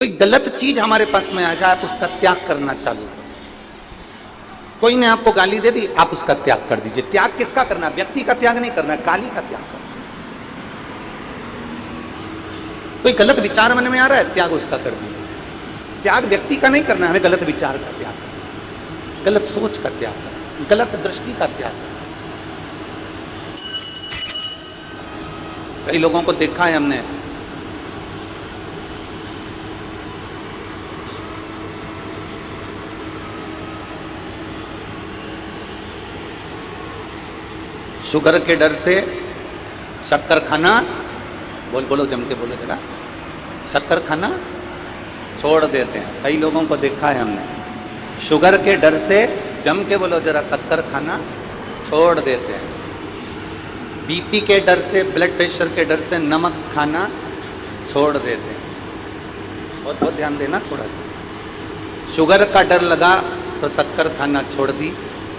कोई गलत चीज हमारे पास में आ जाए, आप उसका त्याग करना चालू करो। कोई ने आपको गाली दे दी, आप उसका त्याग कर दीजिए। त्याग किसका करना? व्यक्ति का त्याग नहीं करना, गाली का त्याग करना। कोई गलत विचार मन में आ रहा है, त्याग उसका कर दीजिए। त्याग व्यक्ति का नहीं करना, हमें गलत विचार का त्याग करना, गलत सोच का त्याग करना, गलत दृष्टि का त्याग करना। कई लोगों को देखा है हमने, शुगर के डर से शक्कर खाना, बोलो जम के बोलो जरा, शक्कर खाना छोड़ देते हैं। कई लोगों को देखा है हमने, शुगर के डर से, जम के बोलो जरा, शक्कर खाना छोड़ देते हैं। बीपी के डर से, ब्लड प्रेशर के डर से नमक खाना छोड़ देते हैं। बहुत ध्यान देना थोड़ा सा। शुगर का डर लगा तो शक्कर खाना छोड़ दी,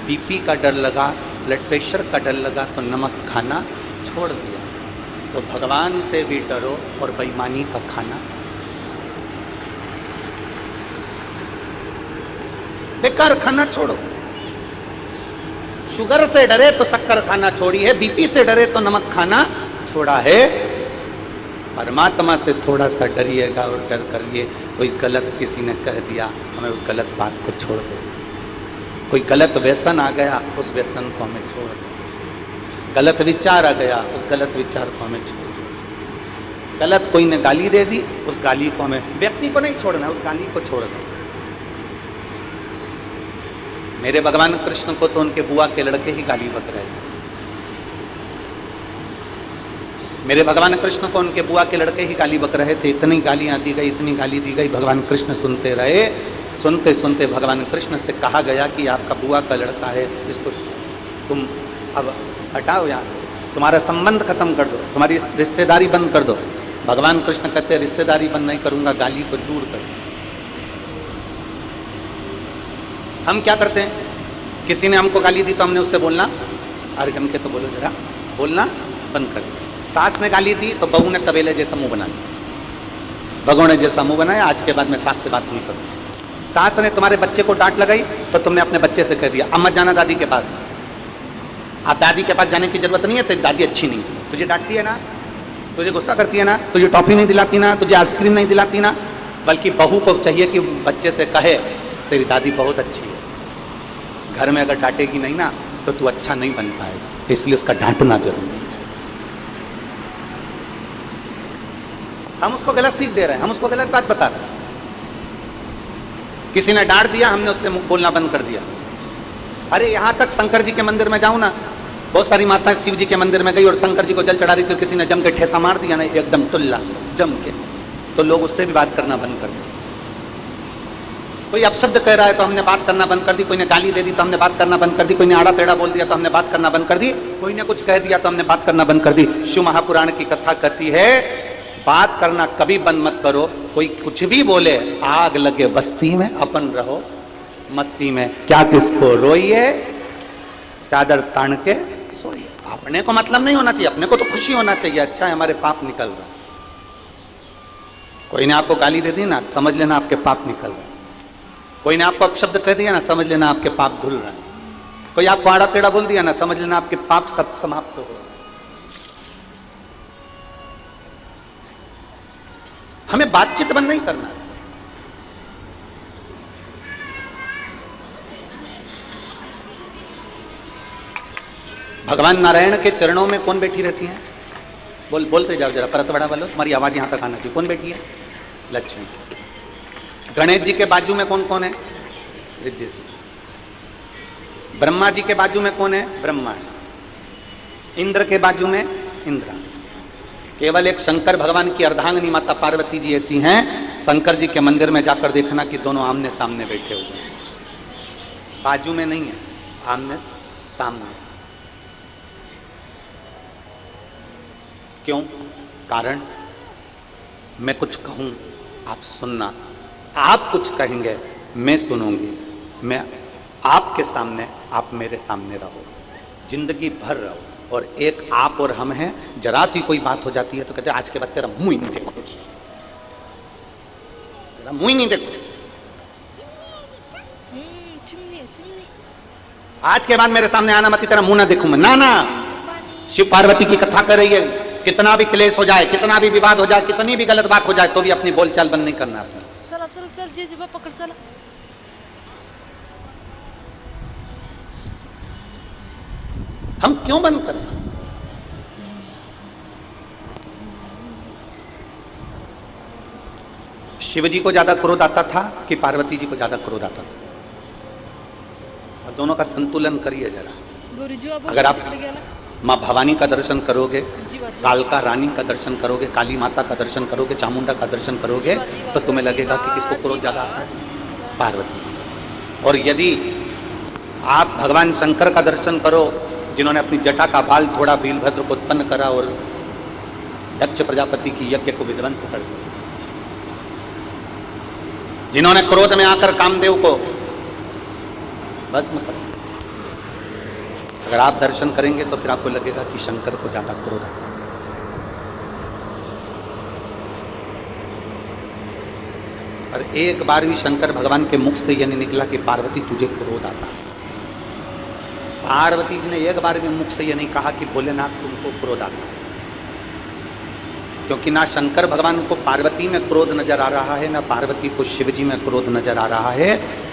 बीपी का डर लगा, ब्लड प्रेशर का डर लगा तो नमक खाना छोड़ दिया। तो भगवान से भी डरो और बेईमानी का खाना, बेकार खाना छोड़ो। शुगर से डरे तो शक्कर खाना छोड़ी है, बीपी से डरे तो नमक खाना छोड़ा है। परमात्मा से थोड़ा सा डरिएगा और डर करिए। कोई गलत किसी ने कह दिया, हमें उस गलत बात को छोड़ दो। कोई गलत व्यसन आ गया, उस व्यसन को हमें छोड़ दो। गलत विचार आ गया, उस गलत विचार को हमें छोड़ दो। गलत कोई ने गाली दे दी, उस गाली को हमें, व्यक्ति को नहीं छोड़ना, उस गाली को छोड़ दो। मेरे भगवान कृष्ण को तो उनके बुआ के लड़के ही गाली बक रहे थे। मेरे भगवान कृष्ण को उनके बुआ के लड़के ही गाली बक रहे थे। इतनी गालियां दी गई, इतनी गाली दी गई, भगवान कृष्ण सुनते रहे। सुनते सुनते भगवान कृष्ण से कहा गया कि आपका बुआ का लड़का है, इसको तुम अब हटाओ यहाँ से, तुम्हारा संबंध खत्म कर दो, तुम्हारी रिश्तेदारी बंद कर दो। भगवान कृष्ण कहते रिश्तेदारी बंद नहीं करूंगा, गाली को दूर कर। हम क्या करते हैं, किसी ने हमको गाली दी तो हमने उससे बोलना, अरे जम के तो बोलो जरा, बोलना बंद कर दिया। सास ने गाली दी तो बहू ने तबेले जैसा मुंह बना दिया, भगों ने जैसा मुंह बनाया, आज के बाद मैं सास से बात नहीं करूँ। सास ने तुम्हारे बच्चे को डांट लगाई तो तुमने अपने बच्चे से कह दिया, अब मत जाना दादी के पास। आप दादी के पास जाने की जरूरत नहीं है, तेरी दादी अच्छी नहीं, तुझे डांटती है ना, तुझे गुस्सा करती है ना, तुझे टॉफी नहीं दिलाती ना, तुझे आइसक्रीम नहीं दिलाती ना। बल्कि बहू को चाहिए कि बच्चे से कहे, तेरी दादी बहुत अच्छी है। घर में अगर डांटेगी नहीं ना तो तू अच्छा नहीं बन पाएगा, इसलिए उसका डांटना जरूरी है। हम उसको गलत सीख दे रहे हैं, हम उसको गलत बात बता रहे हैं। किसी ने डांट दिया, हमने उससे बोलना बंद कर दिया। अरे यहाँ तक शंकर जी के मंदिर में जाऊँ ना, बहुत सारी माताएं शिव जी के मंदिर में गई और शंकर जी को जल चढ़ा रही थी, तो किसी ने जम के ठेसा मार दिया ना, एकदम टुल्ला जम के, तो लोग उससे भी बात करना बंद कर दिया। कोई अपशब्द कह रहा है तो हमने बात करना बंद कर दी, कोई ने गाली दे दी तो हमने बात करना बंद कर दी, कोई ने आड़ा टेढ़ा बोल दिया तो हमने बात करना बंद कर दी, कोई ने कुछ कह दिया तो हमने बात करना बंद कर दी। शिव महापुराण की कथा कहती है, बात करना कभी बंद मत करो। कोई कुछ भी बोले, आग लगे बस्ती में, अपन रहो मस्ती में। क्या किसको रोइए, चादर तान के सोइए। अपने को मतलब नहीं होना चाहिए, अपने को तो खुशी होना चाहिए, अच्छा है हमारे पाप निकल रहा। कोई ने आपको गाली दे दी ना, समझ लेना आपके पाप निकल रहे। कोई ने आपको अपशब्द कह दिया ना, समझ लेना आपके पाप धुल रहे। कोई आपको आड़ा टेढ़ा बोल दिया ना, समझ लेना आपके पाप सब समाप्त हो गए। हमें बातचीत बंद नहीं करना। भगवान नारायण के चरणों में कौन बैठी रहती है? बोलते जाओ जरा, परत बड़ा बोलो, तुम्हारी आवाज यहां तक आना चाहिए। कौन बैठी है? लक्ष्मी। गणेश जी के बाजू में कौन कौन है? रिद्धि सिंह। ब्रह्मा जी के बाजू में कौन है? ब्रह्मा। इंद्र के बाजू में इंद्रा। केवल एक शंकर भगवान की अर्धांगिनी माता पार्वती जी ऐसी हैं, शंकर जी के मंदिर में जाकर देखना कि दोनों आमने सामने बैठे हुए हैं, बाजू में नहीं है, आमने सामने। क्यों? कारण मैं कुछ कहूं आप सुनना, आप कुछ कहेंगे मैं सुनूंगी, मैं आपके सामने, आप मेरे सामने रहो, जिंदगी भर रहो। और एक आप और हम हैं, जरा सी कोई बात हो जाती है तो कहते हैं आज के बाद तेरा मुंह ही नहीं देखूंगी। मुंह ही नहीं देखो। Chimney chimney. आज के बाद मेरे सामने आना मत, तेरा मुंह ना देखूं मैं। ना ना, शिव पार्वती की कथा कर रही है। कितना भी क्लेश हो जाए, कितना भी विवाद हो जाए, कितनी भी गलत बात हो जाए, तो भी अपनी बोलचाल बंद नहीं करना अपना। चला चल चल जीवा पकड़ चला। हम क्यों बंद करें? शिव जी को ज्यादा क्रोध आता था कि पार्वती जी को ज्यादा क्रोध आता था? और दोनों का संतुलन करिए जरा। अगर आप माँ भवानी का दर्शन करोगे, कालका रानी का दर्शन करोगे, काली माता का दर्शन करोगे, चामुंडा का दर्शन करोगे, तो तुम्हें लगेगा कि किसको क्रोध ज्यादा आता है? पार्वती जी। और यदि आप भगवान शंकर का दर्शन करो, जिन्होंने अपनी जटा का बाल थोड़ा वीरभद्र को उत्पन्न करा और दक्ष प्रजापति की यज्ञ को विध्वंस कर दिया, जिन्होंने क्रोध में आकर कामदेव को भस्म कर दिया, अगर आप दर्शन करेंगे तो फिर आपको लगेगा कि शंकर को ज्यादा क्रोध आता है। और एक बार भी शंकर भगवान के मुख से यह नहीं निकला कि पार्वती तुझे क्रोध आता है। पार्वती जी ने एक बार भी मुख से यह नहीं कहा कि भोलेनाथ तुमको क्रोध आता है, क्योंकि ना शंकर भगवान को पार्वती में क्रोध नजर आ रहा है, ना पार्वती को शिव जी में क्रोध नजर आ रहा है।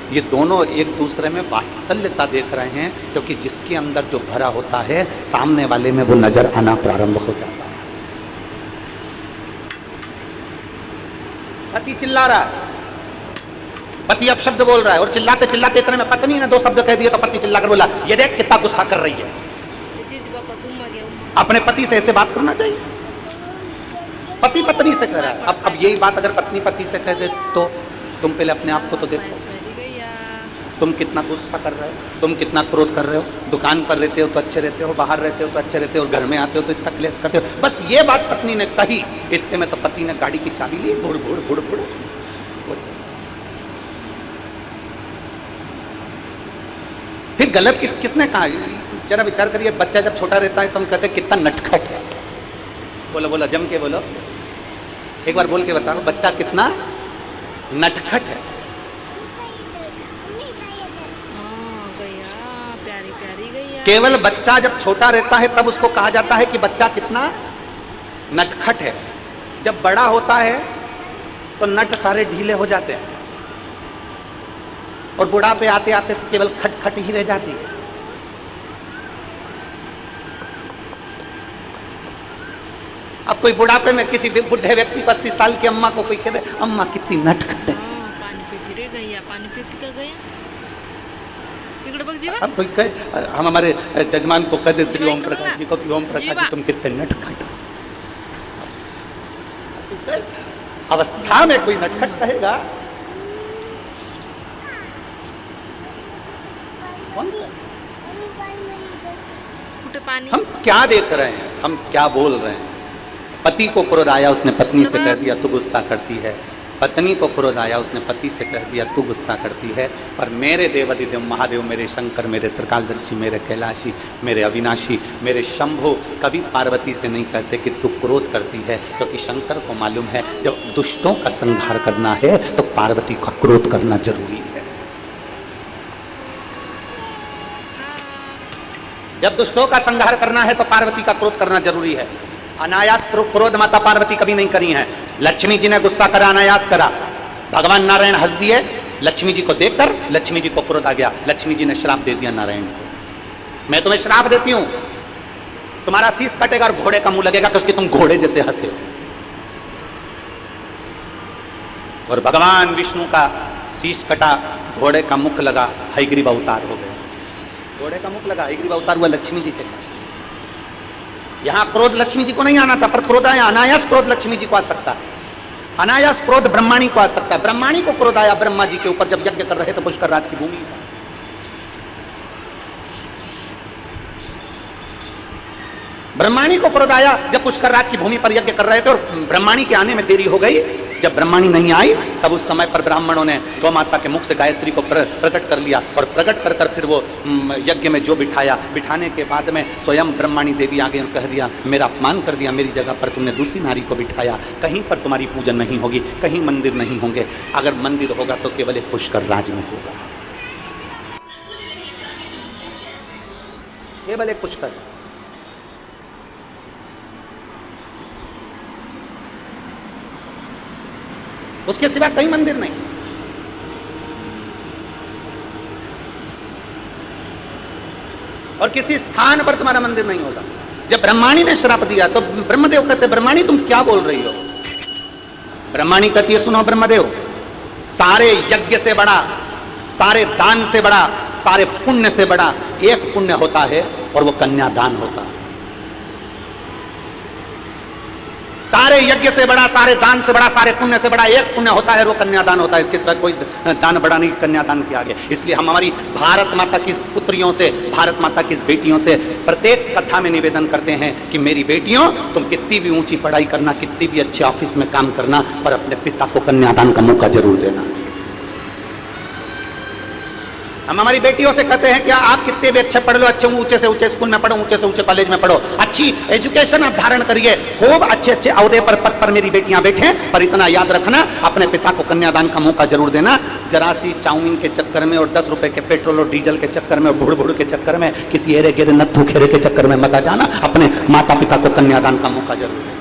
ये दोनों एक दूसरे में वात्सल्यता देख रहे हैं, क्योंकि जिसके अंदर जो भरा होता है सामने वाले में वो नजर आना प्रारंभ हो जाता है। पति चिल्ला रहा है, पति अब शब्द बोल रहा है, और चिल्लाते चिल्लाते इतने में पत्नी ने दो शब्द कह दिए तो पति चिल्लाकर बोला, ये देख कितना गुस्सा कर रही है। अपने पति से ऐसे बात करना चाहिए? पति पत्नी से कह रहा है। अब यही बात अगर पत्नी पति से कह दे तो तुम पहले अपने आप को तो देखो, तुम कितना गुस्सा कर रहे हो, तुम कितना क्रोध कर रहे हो। दुकान पर रहते हो तो अच्छे रहते हो, बाहर रहते हो तो अच्छे रहते हो, और घर में आते हो तो इतना क्लेश करते हो। बस ये बात पत्नी ने कही, इतने में तो पति ने गाड़ी की चाबी ली, भुड़ भुड़ भुड़ भुड़। फिर गलत किसने कहा? जरा विचार करिए, बच्चा जब छोटा रहता है तो हम कहते हैं कितना नटखट है। बोलो बोलो, जम के बोलो, एक बार बोल के बताओ, बच्चा कितना नटखट है। केवल बच्चा जब छोटा रहता है तब उसको कहा जाता है कि बच्चा कितना नटखट है। जब बड़ा होता है तो नट सारे ढीले हो जाते हैं, और बुढ़ापे आते आते से केवल खटखट ही रह जाती है। अब कोई बुढ़ापे में किसी बुढ़े व्यक्ति को 80 साल की अम्मा को कोई कहते, अम्मा कितनी नटखट है, पानी पीती रह गई, पानी पीती का गया। अब कोई कहे, हम हमारे जजमान को कह दे श्री ओम प्रकाश जी को कि ओम प्रकाश जी तुम कितने नटखट हो। अवस्था में कोई नटखट कहेगा? हम क्या देख रहे हैं, हम क्या बोल रहे हैं? पति को क्रोध आया, उसने पत्नी से कह दिया तू गुस्सा करती है। पत्नी को क्रोध आया, उसने पति से कह दिया तू गुस्सा करती है। पर मेरे देवाधिदेव महादेव, मेरे शंकर, मेरे त्रिकालदर्शी, मेरे कैलाशी, मेरे अविनाशी, मेरे शंभु कभी पार्वती से नहीं कहते कि तू क्रोध करती है, क्योंकि शंकर को मालूम है जब दुष्टों का संहार करना है तो पार्वती का क्रोध करना जरूरी है। जब दुष्टों का संहार करना है तो पार्वती का क्रोध करना जरूरी है। अनायास क्रोध माता पार्वती कभी नहीं करी है। लक्ष्मी जी ने गुस्सा करा, अनायास करा। भगवान नारायण हंस दिए, लक्ष्मी जी को देखकर लक्ष्मी जी को क्रोध आ गया। लक्ष्मी जी ने श्राप दे दिया नारायण को, मैं तुम्हें श्राप देती हूं, तुम्हारा शीश कटेगा और घोड़े का मुंह लगेगा, क्योंकि तुम घोड़े जैसे हंसे हो। और भगवान विष्णु का शीश कटा, घोड़े का मुख लगा, हयग्रीव अवतार हो गया। घोड़े का मुख लगा, हयग्रीव अवतार हुआ लक्ष्मी जी के पास। यहां क्रोध लक्ष्मी जी को नहीं आना था, पर क्रोध आया। अनायास क्रोध लक्ष्मी जी को आ सकता है, अनायास क्रोध ब्रह्माणी को आ सकता है। ब्रह्माणी को क्रोध आया ब्रह्मा जी के ऊपर जब यज्ञ कर रहे थे पुष्कर राज की भूमि। ब्रह्माणी को क्रोध आया जब पुष्कर राज की भूमि पर यज्ञ कर रहे थे, और ब्रह्माणी के आने में देरी हो गई जब ब्रह्माणी नहीं आई तब उस समय पर ब्राह्मणों ने गौ माता के मुख से गायत्री को प्रकट कर लिया और प्रकट कर कर फिर वो यज्ञ में जो बिठाया, बिठाने के बाद में स्वयं ब्रह्माणी देवी आगे और कह दिया मेरा अपमान कर दिया, मेरी जगह पर तुमने दूसरी नारी को बिठाया, कहीं पर तुम्हारी पूजन नहीं होगी, कहीं मंदिर नहीं होंगे, अगर मंदिर होगा तो केवल एक पुष्कर राज में होगा, केवल एक पुष्कर। उसके सिवा कई मंदिर नहीं। और किसी स्थान पर तुम्हारा मंदिर नहीं होगा। जब ब्रह्माणी ने श्राप दिया तो ब्रह्मदेव कहते ब्रह्माणी तुम क्या बोल रही हो? ब्रह्माणी कहती है सुनो ब्रह्मदेव, सारे यज्ञ से बड़ा, सारे दान से बड़ा, सारे पुण्य से बड़ा एक पुण्य होता है और वो कन्यादान होता है। सारे यज्ञ से बड़ा, सारे दान से बड़ा, सारे पुण्य से बड़ा एक पुण्य होता है, वो कन्यादान होता है। इसके सिवा कोई दान बड़ा नहीं कन्यादान के आगे। इसलिए हम हमारी भारत माता की पुत्रियों से, भारत माता की बेटियों से प्रत्येक कथा में निवेदन करते हैं कि मेरी बेटियों तुम कितनी भी ऊंची पढ़ाई करना, कितनी भी अच्छे ऑफिस में काम करना, पर अपने पिता को कन्यादान का मौका जरूर देना। हम हमारी बेटियों से कहते हैं कि आप कितने भी अच्छे पढ़ लो, अच्छे ऊंचे से ऊंचे स्कूल में पढ़ो, ऊंचे से ऊंचे कॉलेज में पढ़ो, अच्छी एजुकेशन आप धारण करिए, खूब अच्छे अच्छे अहदे पर पद पर मेरी बेटियां बैठे, पर इतना याद रखना अपने पिता को कन्यादान का मौका जरूर देना। जरा सी चाउमीन के चक्कर में और 10 रुपए के पेट्रोल और डीजल के चक्कर में और भुड़ भुड़ के चक्कर में, किसी एरे गेरे नत्थु खेरे के चक्कर में मत आ जाना, अपने माता पिता को कन्यादान का मौका जरूर देना।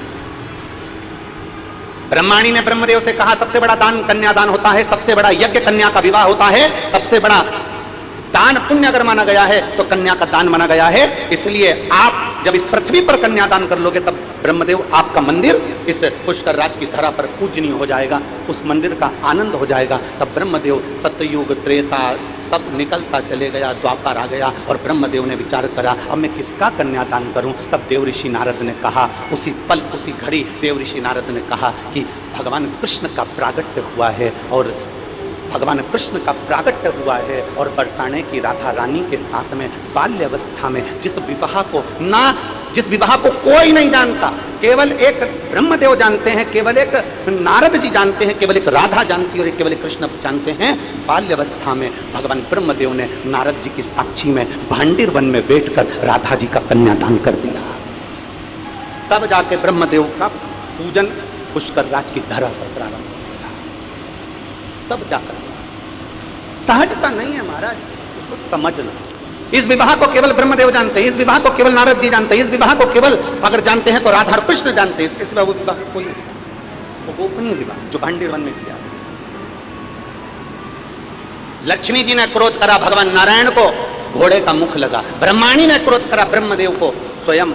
ब्रह्माणी ने ब्रह्मदेव से कहा सबसे बड़ा दान कन्यादान होता है, सबसे बड़ा यज्ञ कन्या का विवाह होता है, सबसे बड़ा दान पुण्य अगर माना गया है तो कन्या का दान माना गया है। इसलिए आप जब इस पृथ्वी पर कन्यादान कर लोगे तब ब्रह्मदेव आपका मंदिर इस पुष्कर राज की धरा पर पूजनीय हो जाएगा, उस मंदिर का आनंद हो जाएगा। तब ब्रह्मदेव सत्ययुग त्रेता सब निकलता चले गया, द्वापर आ गया और ब्रह्मदेव ने विचार करा अब मैं किसका कन्यादान करूं। तब देव ऋषि नारद ने कहा, उसी पल उसी घड़ी देव ऋषि नारद ने कहा कि भगवान कृष्ण का प्रागट्य हुआ है और भगवान कृष्ण का प्रागट्य हुआ है और बरसाने की राधा रानी के साथ में बाल्यावस्था में जिस विवाह को कोई नहीं जानता, केवल एक ब्रह्मदेव जानते हैं, केवल एक नारद जी जानते हैं, केवल एक राधा जानती है और केवल एक कृष्ण जानते हैं। बाल्यावस्था में भगवान ब्रह्मदेव ने नारद जी की साक्षी में भांडीर वन में बैठकर राधा जी का कन्यादान कर दिया। तब जाके ब्रह्मदेव का पूजन पुष्कर राज की धरा पर प्रारंभ, तब जाकर। सहजता नहीं है महाराज, इसको समझना। इस विवाह को केवल ब्रह्मदेव जानते हैं, इस विवाह को केवल नारद जी जानते हैं, इस विवाह को केवल अगर जानते हैं तो राधा और कृष्ण जानते हैं, इसके सिवा वो विवाह कोई नहीं। वो गोपनीय विवाह जो भांडीर वन में किया। लक्ष्मी जी ने क्रोध करा भगवान नारायण को, घोड़े का मुख लगा। ब्रह्माणी ने क्रोध करा ब्रह्मदेव को, स्वयं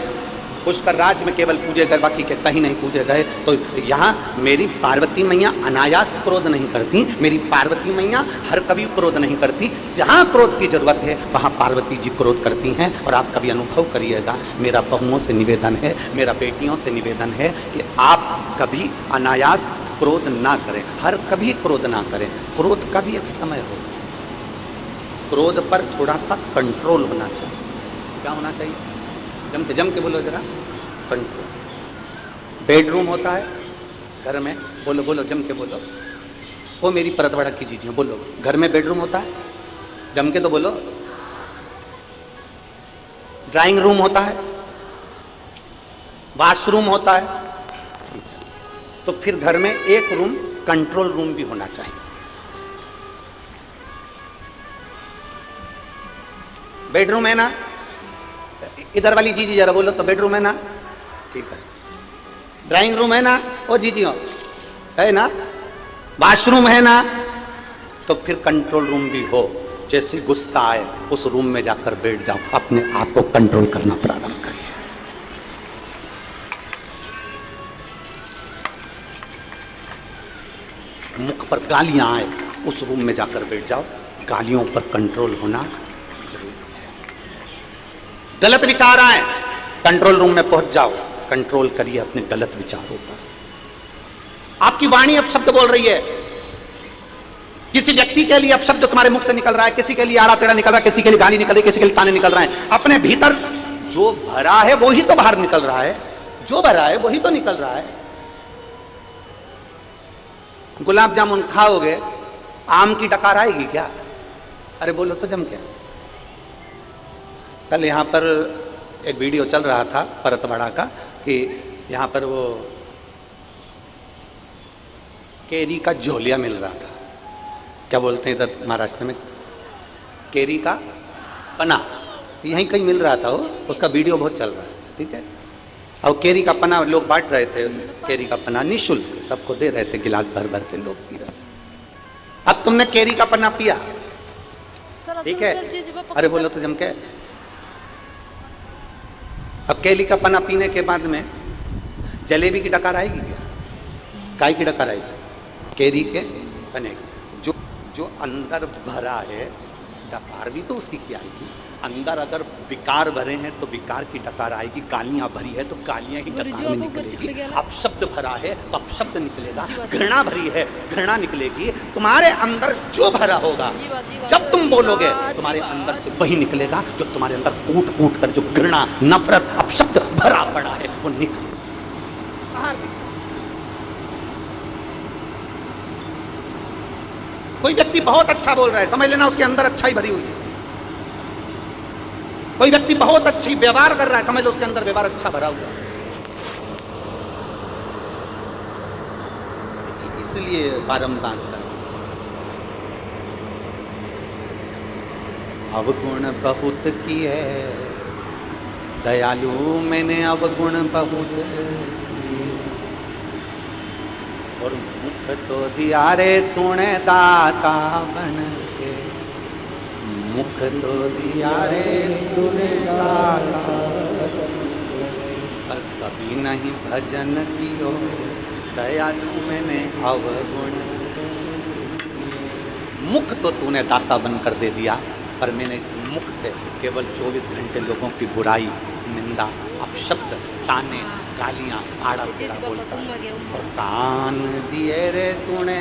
पुष्कर राज में केवल पूजे गए, बाकी के कहीं नहीं पूजे गए। तो यहाँ मेरी पार्वती मैया अनायास क्रोध नहीं करती, मेरी पार्वती मैया हर कभी क्रोध नहीं करती। जहाँ क्रोध की जरूरत है वहाँ पार्वती जी क्रोध करती हैं। और आप कभी अनुभव करिएगा, मेरा बहुओं से निवेदन है, मेरा बेटियों से निवेदन है कि आप कभी अनायास क्रोध ना करें, हर कभी क्रोध ना करें। क्रोध का भी एक समय हो, क्रोध पर थोड़ा सा कंट्रोल होना चाहिए। क्या होना चाहिए? जम के बोलो जरा, कंट्रोल। बेडरूम होता है घर में, बोलो बोलो जम के बोलो, वो मेरी परत बड़ा की चीज़ है, बोलो। घर में बेडरूम होता है, जम के तो बोलो। ड्राइंग रूम होता है, वॉशरूम होता है, तो फिर घर में एक रूम कंट्रोल रूम भी होना चाहिए। बेडरूम है ना, इधर वाली जीजी जरा बोलो तो बेडरूम है ना, ठीक है। ड्राइंग रूम है ना, ओ जीजी हो है ना, वॉशरूम है ना, तो फिर कंट्रोल रूम भी हो। जैसे गुस्सा आए उस रूम में जाकर बैठ जाओ, अपने आप को कंट्रोल करना प्रारंभ करिए। मुख पर गालियां आए उस रूम में जाकर बैठ जाओ, गालियों पर कंट्रोल होना जरूरी है। गलत विचार आए कंट्रोल रूम में पहुंच जाओ, कंट्रोल करिए अपने गलत विचारों पर। आपकी वाणी अब शब्द बोल रही है, किसी व्यक्ति के लिए अब शब्द तुम्हारे मुख से निकल रहा है, किसी के लिए आड़ा टेढ़ा निकल रहा है, किसी के लिए गाली निकल रही है, किसी के लिए ताने निकल रहे हैं। अपने भीतर जो भरा है वो ही तो बाहर निकल रहा है, जो भरा है वही तो निकल रहा है। गुलाब जामुन खाओगे, आम की डकार आएगी क्या? अरे बोलो तो जम क्या। कल यहाँ पर एक वीडियो चल रहा था परतवाड़ा का कि यहाँ पर वो केरी का झोलिया मिल रहा था। क्या बोलते हैं इधर महाराष्ट्र में, केरी का पना, यहीं कहीं मिल रहा था वो, उसका वीडियो बहुत चल रहा है। ठीक है, और केरी का पना लोग बांट रहे थे, केरी का पना निःशुल्क सबको दे रहे थे, गिलास भर भर के लोग पी रहे। अब तुमने केरी का पना पिया, ठीक है, अरे बोलो तो जम के। अब केली का पना पीने के बाद में जलेबी की डकार आएगी क्या? काय की डकार आएगी? केरी के पने की। जो अंदर भरा है डकार भी तो उसी की आएगी। अंदर अगर विकार भरे हैं तो विकार की डकार आएगी, गालियां भरी है तो गालियां ही डकार में निकलेगी। अपशब्द भरा है तो अपशब्द निकलेगा, घृणा भरी है घृणा निकलेगी। तुम्हारे अंदर जो भरा होगा जब तुम बोलोगे तुम्हारे अंदर से वही निकलेगा, जो तुम्हारे अंदर कूट कूट कर जो घृणा नफरत अपशब्द भरा पड़ा है वो निकल। कोई व्यक्ति बहुत अच्छा बोल रहा है, समझ लेना उसके अंदर अच्छाई भरी हुई है। कोई व्यक्ति बहुत अच्छी व्यवहार कर रहा है, समझ लो उसके अंदर व्यवहार अच्छा भरा हुआ है। इसलिए बारंबार अवगुण बहुत किए दयालु मैंने अवगुण बहुत, और मुख तो दिया रे तूने दाता बन के, मुख तो दिया रे तूने दाता, पर कभी नहीं भजन कियो दयालु मैंने अवगुण। मुख तो तूने दाता बनकर दे दिया, पर मैंने इस मुख से केवल 24 घंटे लोगों की बुराई निंदा अपशब्द ताने गालियां आड़ा टेढ़ा बोलता। और कान दिए रे तूने,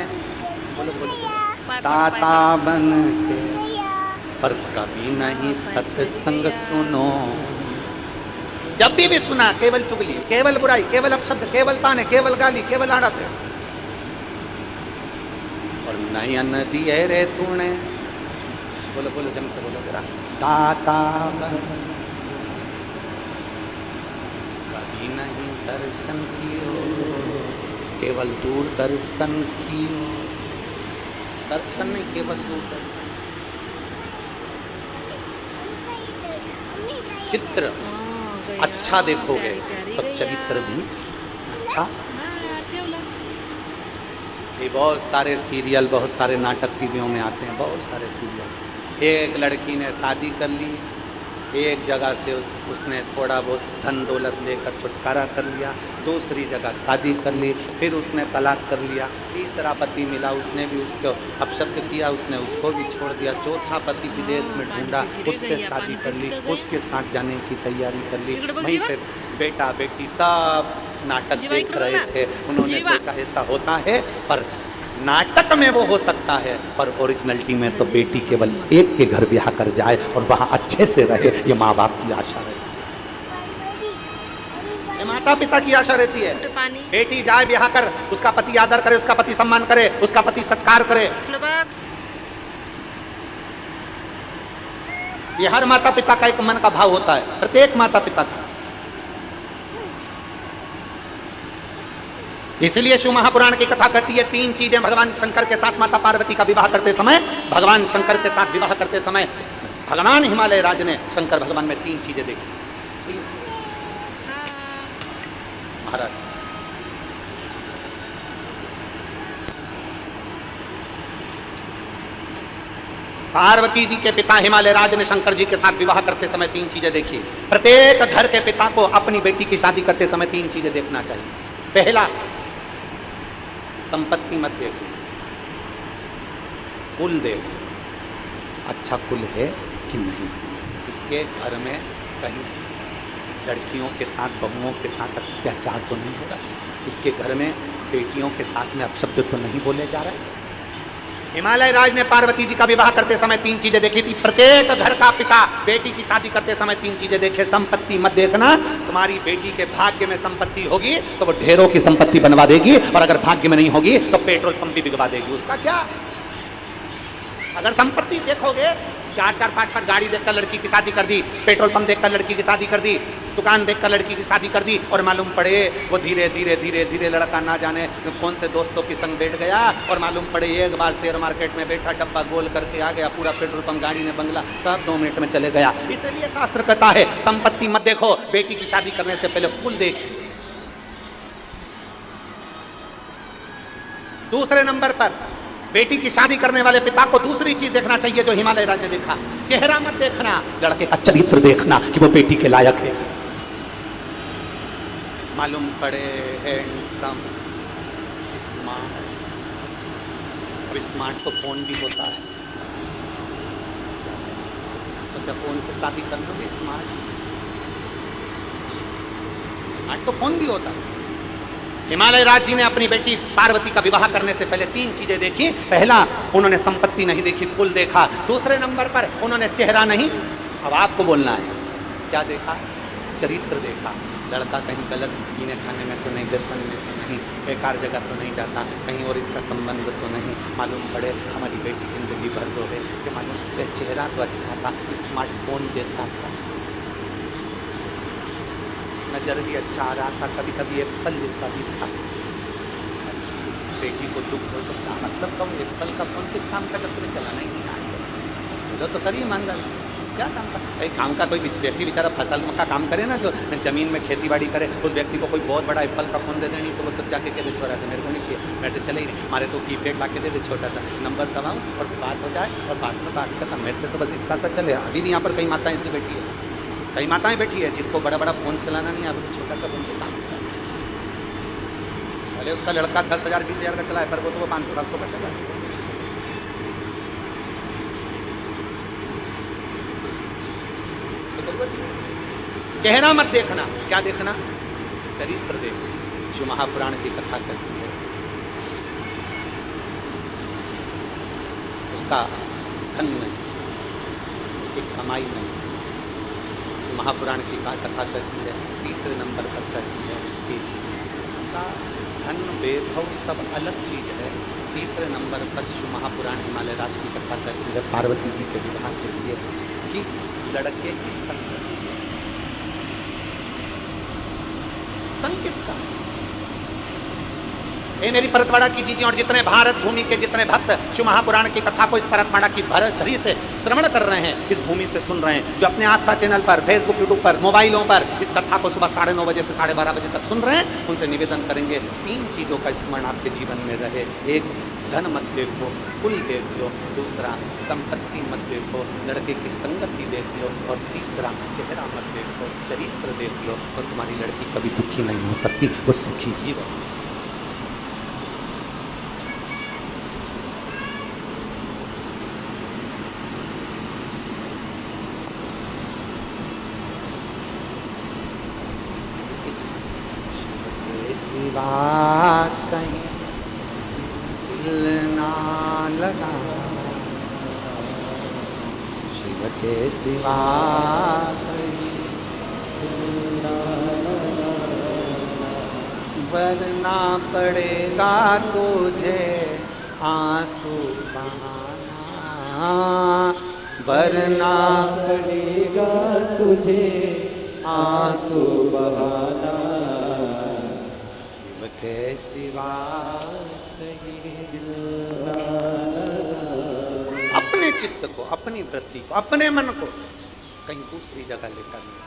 बोलो बोलो, दाता बन के, पर कभी नहीं सत्संग सुनो। जब भी सुना केवल चुगली, केवल बुराई, केवल अपशब्द, केवल ताने, केवल गाली, केवल आड़ा टेढ़ा। और नयन दिए रे तूने, बोलो बोलो जम के बोलो जरा, दाता बन, कभी नहीं दर्शन कियो, केवल दूरदर्शन कियो। दर्शन नहीं, केवल दूरदर्शन। चित्र अच्छा देखोगे तो चरित्र भी अच्छा। ये बहुत सारे सीरियल, बहुत सारे नाटक टीवियों में आते हैं, बहुत सारे सीरियल। एक लड़की ने शादी कर ली, एक जगह से उसने थोड़ा बहुत धन दौलत लेकर छुटकारा कर लिया, दूसरी जगह शादी कर ली, फिर उसने तलाक कर लिया, तीसरा पति मिला, उसने भी उसको अपशब्द किया, उसने उसको भी छोड़ दिया, चौथा पति विदेश में ढूंढा, उससे शादी कर ली, उसके साथ जाने की तैयारी कर ली। वहीं पे बेटा बेटी सब नाटक देख रहे थे, उन्होंने सोचा ऐसा होता है, पर नाटक में वो हो सकता है, पर ओरिजिनलिटी में तो बेटी केवल एक के घर ब्याह कर जाए और वहां अच्छे से रहे, ये माँ बाप की आशा रहती है, ये माता पिता की आशा रहती है। बेटी जाए ब्याह कर, उसका पति आदर करे, उसका पति सम्मान करे, उसका पति सत्कार करे। ये हर माता पिता का एक मन का भाव होता है, प्रत्येक माता पिता का। इसलिए शिव महापुराण की कथा कहती है, 3 चीजें भगवान शंकर के साथ माता पार्वती का विवाह करते समय, भगवान शंकर के साथ विवाह करते समय भगवान हिमालय राज ने शंकर भगवान में 3 चीजें देखी। महाराज पार्वती जी के पिता हिमालय राज ने शंकर जी के साथ विवाह करते समय 3 चीजें देखी। प्रत्येक घर के पिता को अपनी बेटी की शादी करते समय 3 चीजें देखना चाहिए। पहला, संपत्ति मत देखो, कुल देखो, अच्छा कुल है कि नहीं, इसके घर में कहीं लड़कियों के साथ बहुओं के साथ अत्याचार तो नहीं हो रहा, इसके घर में बेटियों के साथ में अपशब्द तो नहीं बोले जा रहे। हिमालय राज ने पार्वती जी का विवाह करते समय 3 चीजें देखी थी। प्रत्येक घर का पिता बेटी की शादी करते समय 3 चीजें देखे। संपत्ति मत देखना, तुम्हारी बेटी के भाग्य में संपत्ति होगी तो वो ढेरों की संपत्ति बनवा देगी, और अगर भाग्य में नहीं होगी तो पेट्रोल पंप भी बिगवा देगी। उसका क्या? अगर संपत्ति देखोगे, 4-4, 5-5 गाड़ी देखकर लड़की की शादी कर दी, पेट्रोल पंप देखकर लड़की की शादी कर दी, दुकान देखकर लड़की की शादी कर दी, और मालूम पड़े वो धीरे धीरे धीरे धीरे लड़का ना जाने कौन से दोस्तों के संग बैठ गया, और मालूम पड़े एक बार शेयर मार्केट में बैठा, डब्बा गोल करके आ गया, पूरा पेट्रोल पंप, गाड़ी ने बंगला सब 2 मिनट में चले गया। इसलिए शास्त्र कहता है संपत्ति मत देखो, बेटी की शादी करने से पहले फूल देखिए। दूसरे नंबर पर बेटी की शादी करने वाले पिता को दूसरी चीज देखना चाहिए जो हिमालय राज ने देखा। चेहरा मत देखना, लड़के का चरित्र देखना कि वो बेटी के लायक है। मालूम पड़े हैंडसम, स्मार्ट। अब स्मार्ट तो फोन भी होता है, तो क्या फोन से शादी कर लोगे? स्मार्ट तो फोन भी होता है। हिमालय राज जी ने अपनी बेटी पार्वती का विवाह करने से पहले 3 चीजें देखी। पहला, उन्होंने संपत्ति नहीं देखी, कुल देखा। दूसरे नंबर पर उन्होंने चेहरा नहीं, अब आपको बोलना है क्या देखा? चरित्र देखा। लड़का कहीं गलत पीने खाने में तो नहीं, व्यसन में तो नहीं, बेकार जगह तो नहीं जाता, कहीं और इसका संबंध तो नहीं। मालूम पड़े हमारी बेटी जिंदगी भर तो है कि मालूम चेहरा तो अच्छा था, स्मार्टफोन जैसा था, नजर भी अच्छा आ रहा था, कभी कभी एप्पल जैसा भी था। बेटी को दुख हो तो क्या मतलब कहूँ, एप्पल का फोन किस काम का जब तुम्हें चलाना ही नहीं आएगा? बोलो तो सर ईमानदारी से क्या काम का? भाई काम का कोई व्यक्ति बेचारा फसल का काम करे ना, जो जमीन में खेती बाड़ी करे, उस व्यक्ति को कोई बहुत बड़ा एप्पल का फोन दे देनी तो वो तो जाके कह दे छोड़ा था मेरे को नहीं चाहिए, मेरे से चले ही नहीं, हमारे तो कीपैड ला के दे दे छोटा सा, नंबर दबाऊँ और बात हो जाए, और बात में बात करता मेरे से तो बस इतना सा चले। अभी भी यहाँ पर कई माताएं ऐसी बैठी है, कई माताएं बैठी है जिसको बड़ा बड़ा फोन चलाना नहीं आता, तो छोटा सा फोन से काम करता है। पहले उसका लड़का 10,000 20,000 का चला है, पर वो तो वो 500-700 का चला है। चेहरा मत देखना, क्या देखना? चरित्र देख। जो महापुराण की कथा करती है उसका धन नहीं, उसकी कमाई नहीं। महापुराण की कथा करती है, तीसरे नंबर पर करती है कि उनका धन वैभव सब अलग चीज है। तीसरे नंबर पर शिव महापुराण हिमालय राज की कथा करती है पार्वती जी के विवाह के लिए कि लड़के की संग किसका? मेरी परतवाड़ा की जीजी और जितने भारत भूमि के जितने भक्त शिव महापुराण की कथा को इस परतवाड़ा की धरी से श्रवण कर रहे हैं, इस भूमि से सुन रहे हैं, जो अपने आस्था चैनल पर, फेसबुक, यूट्यूब पर, मोबाइलों पर इस कथा को सुबह 9:30 बजे से 12:30 बजे तक सुन रहे हैं, उनसे निवेदन करेंगे 3 चीजों का स्मरण आपके जीवन में रहे। एक, धन मत देखो, कुल देख लो। दूसरा, संपत्ति मत देखो, लड़के की संगति देख लो। और तीसरा, चेहरा मत देखो, चरित्र देख लो, और तुम्हारी लड़की कभी दुखी नहीं हो सकती, वो सुखी ही रहो। कहीं दिल ना लगा, शिव के सिवा कहीं वरना पड़ेगा तुझे आंसू बहाना, वरना पड़ेगा तुझे आंसू बहाना, के सिवा अपने चित्त को, अपनी वृत्ति को, अपने मन को कहीं दूसरी जगह लेकर नहीं,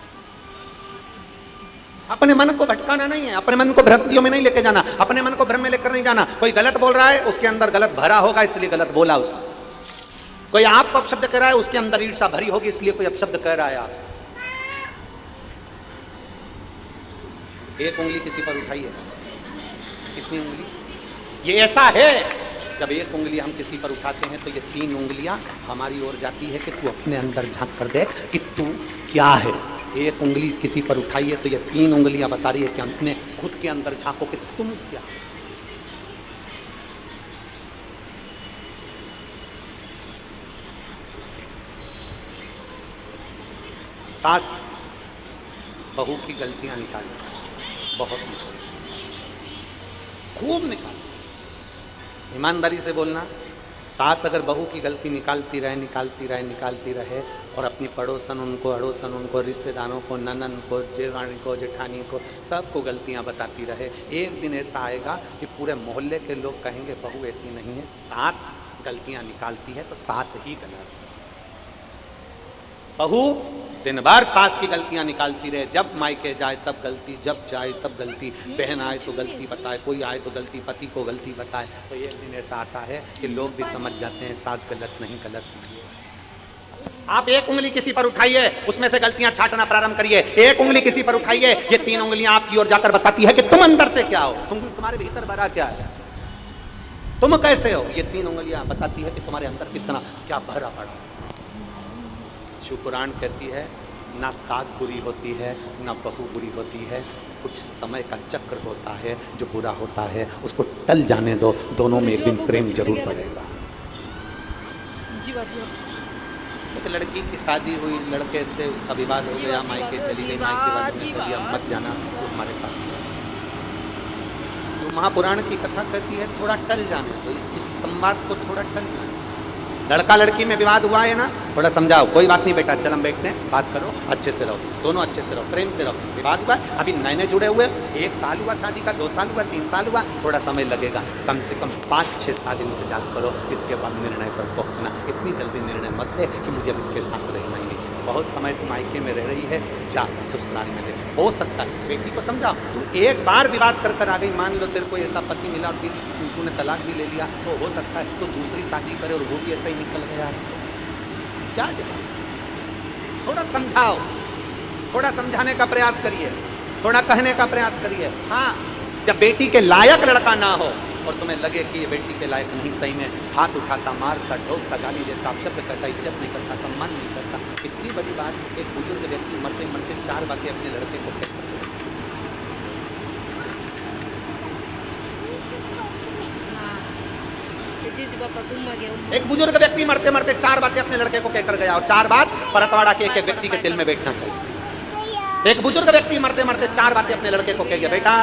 अपने मन को भटकाना नहीं है, अपने मन को भ्रांतियों में नहीं लेके जाना, अपने मन को भ्रम में लेकर नहीं जाना। कोई गलत बोल रहा है, उसके अंदर गलत भरा होगा इसलिए गलत बोला उसने। कोई आपको अपशब्द कह रहा है, उसके अंदर ईर्षा भरी होगी इसलिए कोई अपशब्द कह रहा है आपसे। एक उंगली किसी पर उठाइए, कितनी उंगली? ये ऐसा है जब एक उंगली हम किसी पर उठाते हैं तो ये 3 उंगलियां हमारी ओर जाती है कि तू अपने अंदर झांक कर देख कि तू क्या है। एक उंगली किसी पर उठाइए तो ये 3 उंगलियां बता रही है कि अपने खुद के अंदर झांको कि तुम क्या। सास बहू की गलतियां निकाल, बहुत निकाल, खूब निकाल। ईमानदारी से बोलना, सास अगर बहू की गलती निकालती रहे और अपनी पड़ोसन उनको, अड़ोसन उनको, रिश्तेदारों को, ननन को, जेठानी को, जेठानी को, सबको गलतियां बताती रहे, एक दिन ऐसा आएगा कि पूरे मोहल्ले के लोग कहेंगे बहू ऐसी नहीं है, सास गलतियां निकालती है तो सास ही गलत। बहू दिन भर सास की गलतियां निकालती रहे, जब मायके जाए तब गलती, जब जाए तब गलती, बहन आए तो गलती बताए, कोई आए तो गलती, पति को गलती बताए, तो एक दिन ऐसा आता है कि लोग भी समझ जाते हैं सास गलत नहीं, गलत नहीं है। आप एक उंगली किसी पर उठाइए, उसमें से गलतियां छांटना प्रारंभ करिए, एक उंगली किसी पर उठाइए, ये 3 उंगलियां आपकी ओर जाकर बताती है कि तुम अंदर से क्या हो, तुम्हारे भीतर भरा क्या है, तुम कैसे हो, ये 3 उंगलियां बताती है कि तुम्हारे अंदर कितना क्या भरा पड़ा। शिव पुराण कहती है ना सास बुरी होती है ना बहू बुरी होती है, कुछ समय का चक्र होता है जो बुरा होता है, उसको टल जाने दो, दोनों में एक दिन प्रेम जरूर बढ़ेगा। एक लड़की की शादी हुई, लड़के से उसका विवाद हो गया, मायके चली गई, मायके वालों ने कह दिया मत जाना तो हमारे पास। जो महापुराण की कथा कहती है थोड़ा टल जाने दो, इस संवाद को थोड़ा टल जाने। लड़का लड़की में विवाद हुआ है ना, थोड़ा समझाओ, कोई बात नहीं बेटा, चल हम बैठते हैं, बात करो, अच्छे से रहो, दोनों अच्छे से रहो, प्रेम से रहो। विवाद हुआ, अभी नए नए जुड़े हुए, 1 साल हुआ शादी का, 2 साल हुआ, 3 साल हुआ, थोड़ा समय लगेगा, कम से कम 5-6 साल इंतजार करो, इसके बाद निर्णय पर पहुंचना। इतनी जल्दी निर्णय मत ले कि मुझे अब इसके साथ रहना ही नहीं, बहुत समय तुम मायके में रह रही है, जा ससुराल में रह। हो सकता है बेटी को समझाओ, तुम एक बार विवाद कर आ गई, मान लो तेरे को ऐसा पति मिला और फिर तूने तलाक भी ले लिया, तो हो सकता है तो दूसरी शादी करे और वो भी ऐसा ही निकल गया, क्या जवाब। थोड़ा समझाओ, थोड़ा समझाने का प्रयास करिए, थोड़ा कहने का प्रयास करिए। हाँ, जब बेटी के लायक लड़का ना हो और तुम्हें लगे कि ये बेटी के लायक नहीं, सही में हाथ उठाता, मारता, ठोकता, गाली देता, अपशब्द करता, इज्जत नहीं करता, सम्मान नहीं करता, इतनी बड़ी बात। एक बुजुर्ग व्यक्ति मरते मरते 4 बातें अपने लड़के को कहकर चले। एक बुजुर्ग व्यक्ति मरते मरते 4 बातें अपने लड़के को कहकर गया, और 4 बात परतवाड़ा के एक व्यक्ति के दिल में बैठना चाहिए। एक बुजुर्ग व्यक्ति मरते मरते 4 बातें अपने लड़के को कह गया, बेटा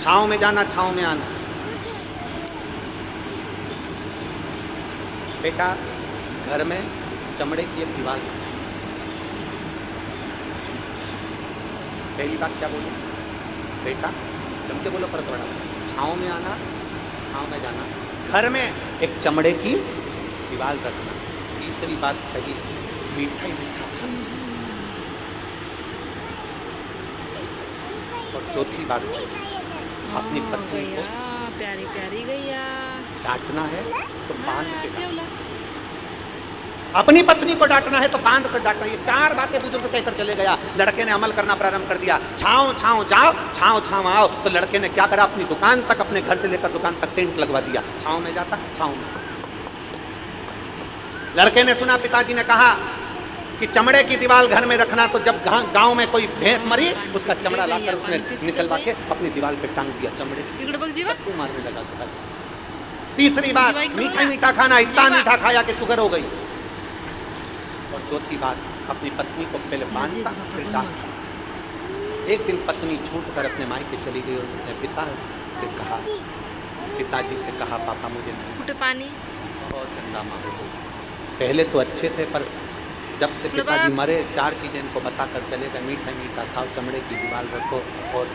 छांव में जाना, छांव में आना, बेटा घर में चमड़े की एक दीवार। पहली बात क्या बोली, बेटा जम के बोलो परतवाड़ा, छांव में आना, छांव में जाना, घर में एक चमड़े की दीवार रखना। तीसरी बात कही, मीठा ही मीठा। और चौथी बात अपनी पत्नी को प्यारी प्यारी गैया डांटना है तो बांध के डांटना, अपनी पत्नी को डांटना है तो बांध कर डांटना। ये 4 बातें बुजुर्ग कहकर चले गया। लड़के ने अमल करना प्रारंभ कर दिया, छाँव छाँव जाओ, छाँव छाँव आओ। तो लड़के ने क्या करा, अपनी दुकान तक, अपने घर से लेकर दुकान तक टेंट लगवा दिया, छाँव में जाता, छाँव में। लड़के ने सुना पिताजी ने कहा कि चमड़े की दीवार घर में रखना, तो जब गांव में कोई भैंस मरी, उसका चमड़ा लाकर उसने निकलवा के अपनी दीवार पे टांग दिया, चमड़े की मारने लगा। तीसरी बात, मीठा मीठा खाना, इतना मीठा खाया कि शुगर हो गई। और चौथी बात, अपनी पत्नी को पहले बांधता फिर डांटता। एक दिन पत्नी छूट कर अपने मायके चली गई और अपने पिताजी से कहा पापा मुझे नहीं, पानी बहुत गंदा माहौल हो। पहले तो अच्छे थे, पर जब से पिताजी मरे 4 चीजें इनको बताकर चले गए, मीठा मीठा खाओ, चमड़े की दीवार रखो, और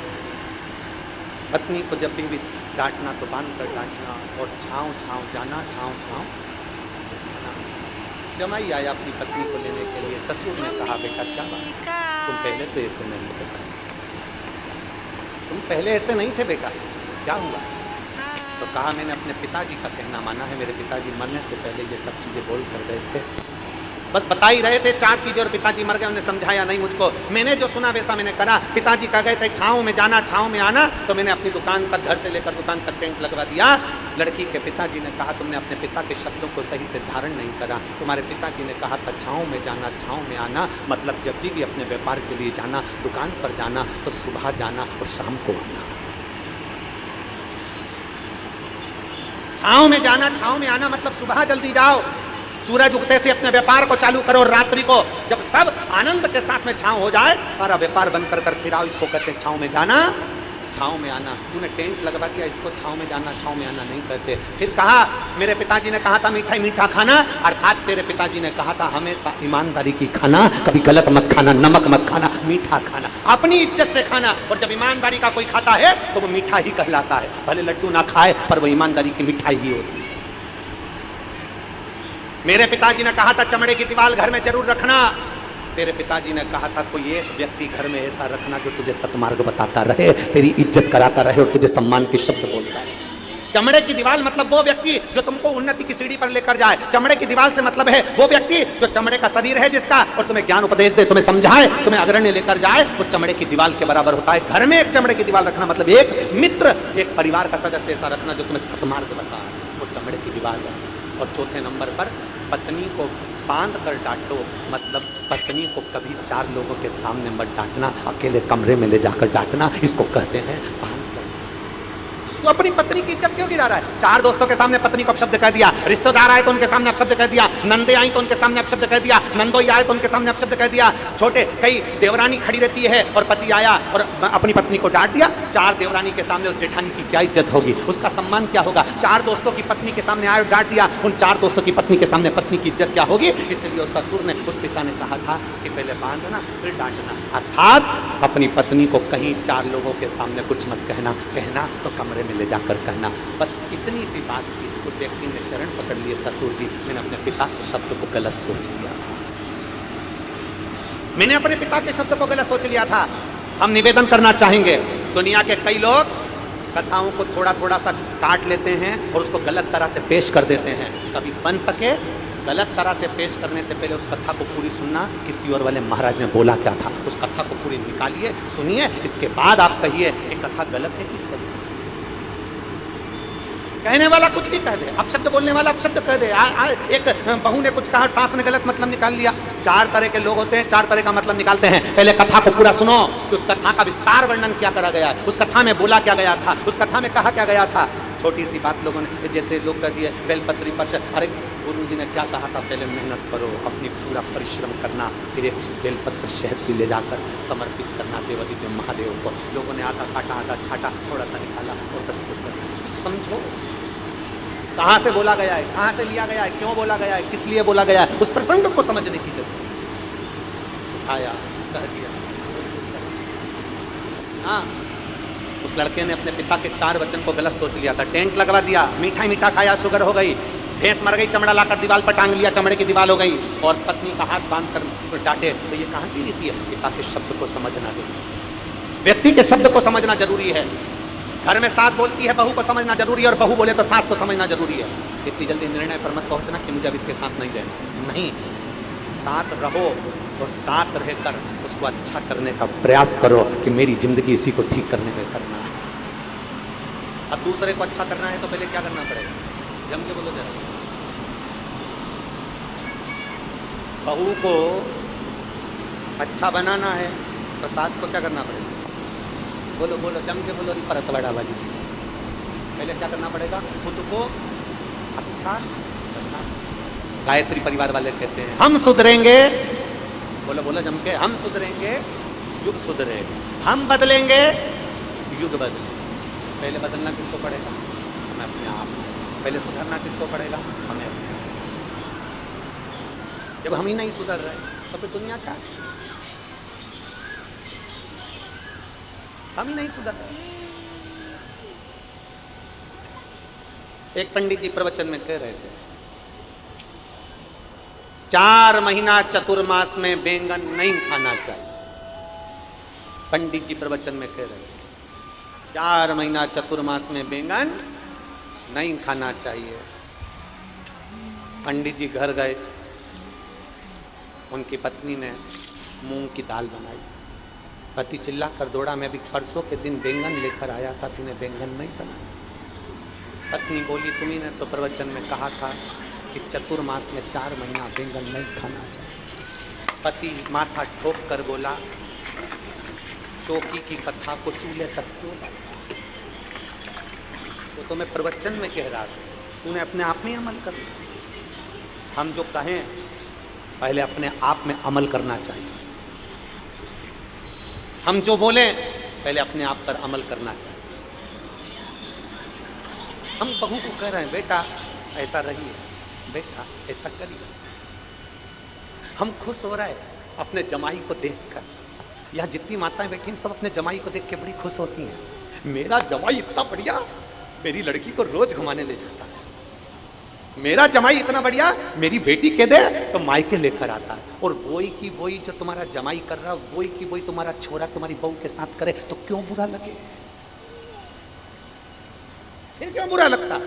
पत्नी को जब भी डांटना तो बांध कर डांटना, और छाँव छाँव जाना, छाँव छाँव। जमाई आया अपनी पत्नी को लेने के लिए, ससुर ने कहा बेटा क्या बात, तुम पहले तो ऐसे नहीं थे, तुम पहले ऐसे नहीं थे बेटा, क्या हुआ। तो कहा मैंने अपने पिताजी का कहना माना है, मेरे पिताजी मरने से पहले ये सब चीज़ें बोल कर गए थे, बस बता ही रहे थे 4 चीज़ें, और पिताजी मर गए, उन्हें समझाया नहीं मुझको, मैंने जो सुना वैसा मैंने करा। पिताजी कह गए थे छाँव में जाना, छाँव में आना, तो मैंने अपनी दुकान तक, घर से लेकर दुकान तक टेंट लगवा दिया। लड़की के पिताजी ने कहा तुमने अपने पिता के शब्दों को सही से धारण नहीं करा। तुम्हारे पिताजी ने कहा था छाँव में जाना, छाँव में आना, मतलब जब भी अपने व्यापार के लिए जाना, दुकान पर जाना, तो सुबह जाना और शाम को आना। छाँव में जाना, छाँव में आना मतलब सुबह जल्दी जाओ, सूरज उगते से अपने व्यापार को चालू करो, रात्रि को जब सब आनंद के साथ में छांव हो जाए, सारा व्यापार बंद कर फिर आओ। इसको कहते हैं छांव में जाना, छांव में आना। तूने टेंट लगवा दिया, इसको छांव में जाना, छांव में आना नहीं कहते। फिर कहा, मेरे पिताजी ने कहा था मीठा मीठा खाना, अर्थात तेरे पिताजी ने कहा था हमेशा ईमानदारी की खाना, कभी गलत मत खाना, नमक मत खाना, मीठा खाना, अपनी इज्जत से खाना। और जब ईमानदारी का कोई खाता है तो वो मीठा ही कहलाता है, भले लड्डू ना खाए पर वो ईमानदारी की मिठाई ही होती है। मेरे पिताजी ने कहा था चमड़े की दीवार घर में जरूर रखना, तेरे पिताजी ने कहा था कोई एक व्यक्ति घर में ऐसा रखना जो तुझे सतमार्ग बताता रहे, तेरी इज्जत कराता रहे और तुझे सम्मान के शब्द बोलता रहे। चमड़े की दीवार मतलब वो व्यक्ति जो तुमको उन्नति की सीढ़ी पर लेकर जाए। चमड़े की दीवार से मतलब है वो व्यक्ति जो चमड़े का शरीर है जिसका, और तुम्हें ज्ञान उपदेश दे, तुम्हें समझाए, तुम्हें अग्रण्य लेकर जाए, वो चमड़े की दीवार के बराबर होता है। घर में एक चमड़े की दीवार रखना मतलब एक मित्र, एक परिवार का सदस्य ऐसा रखना जो तुम्हें सतमार्ग बताए, वो चमड़े की दीवार है। और चौथे नंबर पर पत्नी को बांध कर डांटो, मतलब पत्नी को कभी 4 लोगों के सामने मत डांटना, अकेले कमरे में ले जाकर डांटना, इसको कहते हैं बांध कर। तो अपनी पत्नी की इज्जत क्यों गिरा रहा है? 4 दोस्तों के सामने पत्नी को अपशब्द कह दिया, रिश्तेदार आए तो उनके सामने अपशब्द कह दिया, नंदे आई तो उनके सामने अपशब्द कह दिया, नंदोई आए तो उनके सामने अपशब्द कह दिया, छोटे कई देवरानी खड़ी रहती है और पति आया और अपनी पत्नी को डांट दिया। 4 देवरानी के सामने उस जेठानी की क्या इज्जत होगी, उसका सम्मान क्या होगा? 4 दोस्तों की पत्नी के सामने आए और डांट दिया, उन 4 दोस्तों की पत्नी के सामने पत्नी की इज्जत क्या होगी? इसलिए उस ससुर ने, उस पिता ने कहा था कि पहले बांधना फिर डांटना, अर्थात अपनी पत्नी को कहीं 4 लोगों के सामने कुछ मत कहना, कहना तो कमरे में ले जाकर कहना। बस इतनी सी बात थी। उस व्यक्ति ने चरण पकड़ लिए, ससुर जी मैंने अपने पिता के शब्द को गलत सोच लिया था, मैंने अपने पिता के शब्द को गलत सोच लिया था। हम निवेदन करना चाहेंगे, दुनिया के कई लोग कथाओं को थोड़ा थोड़ा सा काट लेते हैं और उसको गलत तरह से पेश कर देते हैं। कभी बन सके गलत तरह से पेश करने से पहले उस कथा को पूरी सुनना, किसी और वाले महाराज ने बोला क्या था, उस कथा को पूरी निकालिए, सुनिए, इसके बाद आप कहिए ये कथा गलत है कि सही। कहने वाला कुछ भी कह दे, अपशब्द बोलने वाला अपशब्द कह दे। एक बहू ने कुछ कहा, सास ने गलत मतलब निकाल लिया। 4 तरह के लोग होते हैं, 4 तरह का मतलब निकालते हैं। पहले कथा को पूरा सुनो कि उस कथा का विस्तार वर्णन क्या करा गया है, उस कथा में बोला क्या गया था, उस कथा में कहा क्या गया था। छोटी सी बात लोगों ने, जैसे लोग कह दिए बेलपत्री पर, अरे गुरु जी ने क्या कहा था, पहले मेहनत करो, अपनी पूरा परिश्रम करना, फिर एक बेलपत्र शहद भी ले जाकर समर्पित करना देवादिदेव महादेव को। लोगों ने आधा काटा, आधा छाटा, थोड़ा सा निकाला और प्रस्तुत कर। समझो कहाँ से बोला गया है, कहाँ से लिया गया है, क्यों बोला गया है, किस लिए बोला गया है, उस प्रसंग को समझने की जरूरत है। उठाया, कह दिया, हाँ। उस लड़के ने अपने पिता के 4 वचन को गलत सोच लिया था, टेंट लगवा दिया, मीठा ही मीठा खाया, शुगर हो गई, भैंस मर गई, चमड़ा लाकर दीवार पर टांग लिया, चमड़े की दीवार हो गई, और पत्नी का हाथ बांध कर डांटे। तो ये कहाँ की रीति है? पिता के शब्द को समझना जरूरी है, व्यक्ति के शब्द को समझना जरूरी है। घर में सास बोलती है, बहू को समझना जरूरी है, और बहू बोले तो सास को समझना जरूरी है। इतनी जल्दी निर्णय पर मत पहुंचना कि मुझे अब इसके साथ नहीं रहना, नहीं, साथ रहो और साथ रहकर उसको अच्छा करने का प्रयास करो कि मेरी जिंदगी इसी को ठीक करने में करना है। अब दूसरे को अच्छा करना है तो पहले क्या करना पड़ेगा? जम के बोलो जरा। बहू को अच्छा बनाना है तो सास को क्या करना पड़ेगा? बोलो बोलो, जम के बोलो, परतवाड़ा वाली। पहले क्या करना पड़ेगा? खुद को अच्छा करना। गायत्री परिवार वाले कहते हैं हम सुधरेंगे, बोलो बोलो जम के, हम सुधरेंगे युग सुधरेगा, हम बदलेंगे युग बदले। पहले बदलना किसको पड़ेगा? हमें अपने आप। पहले सुधरना किसको पड़ेगा? हमें अपने आप। जब हम ही नहीं सुधर रहे तो फिर दुनिया क्या है? हम ही नहीं सुधर रहे। एक पंडित जी प्रवचन में कह रहे थे 4 महीना चतुर्मास में बैंगन नहीं खाना चाहिए। पंडित जी प्रवचन में कह रहे थे 4 महीना चतुर्मास में बैंगन नहीं खाना चाहिए। पंडित जी घर गए, उनकी पत्नी ने मूंग की दाल बनाई। पति चिल्ला कर दौड़ा, मैं भी परसों के दिन बैंगन लेकर आया था, तूने बैंगन नहीं बनाया। पत्नी बोली तुम्ही ने तो प्रवचन में कहा था कि चतुर्मास में 4 महीना बैंगन नहीं खाना चाहिए। पति माथा ठोक कर बोला चौकी की कथा को चूल्हे तक क्यों लाया? वो तो मैं प्रवचन में कह रहा था, तूने अपने आप में अमल कर लिया। हम जो कहें पहले अपने आप में अमल करना चाहिए। हम जो बोलें पहले अपने आप पर अमल करना चाहिए। हम बहू को कह रहे हैं बेटा ऐसा रहिए, बेटा ऐसा करिए। हम खुश हो रहे हैं अपने जमाई को देखकर। यहाँ जितनी माताएं बैठी हैं सब अपने जमाई को देख के बड़ी खुश होती हैं। मेरा जमाई इतना बढ़िया, मेरी लड़की को रोज घुमाने ले जाता है। मेरा जमाई इतना बढ़िया, मेरी बेटी के दे तो मायके लेकर आता है। और वही की वही जो तुम्हारा जमाई कर रहा, वही की वही तुम्हारा छोरा तुम्हारी बहू के साथ करे तो क्यों बुरा लगे? फिर क्यों बुरा लगता?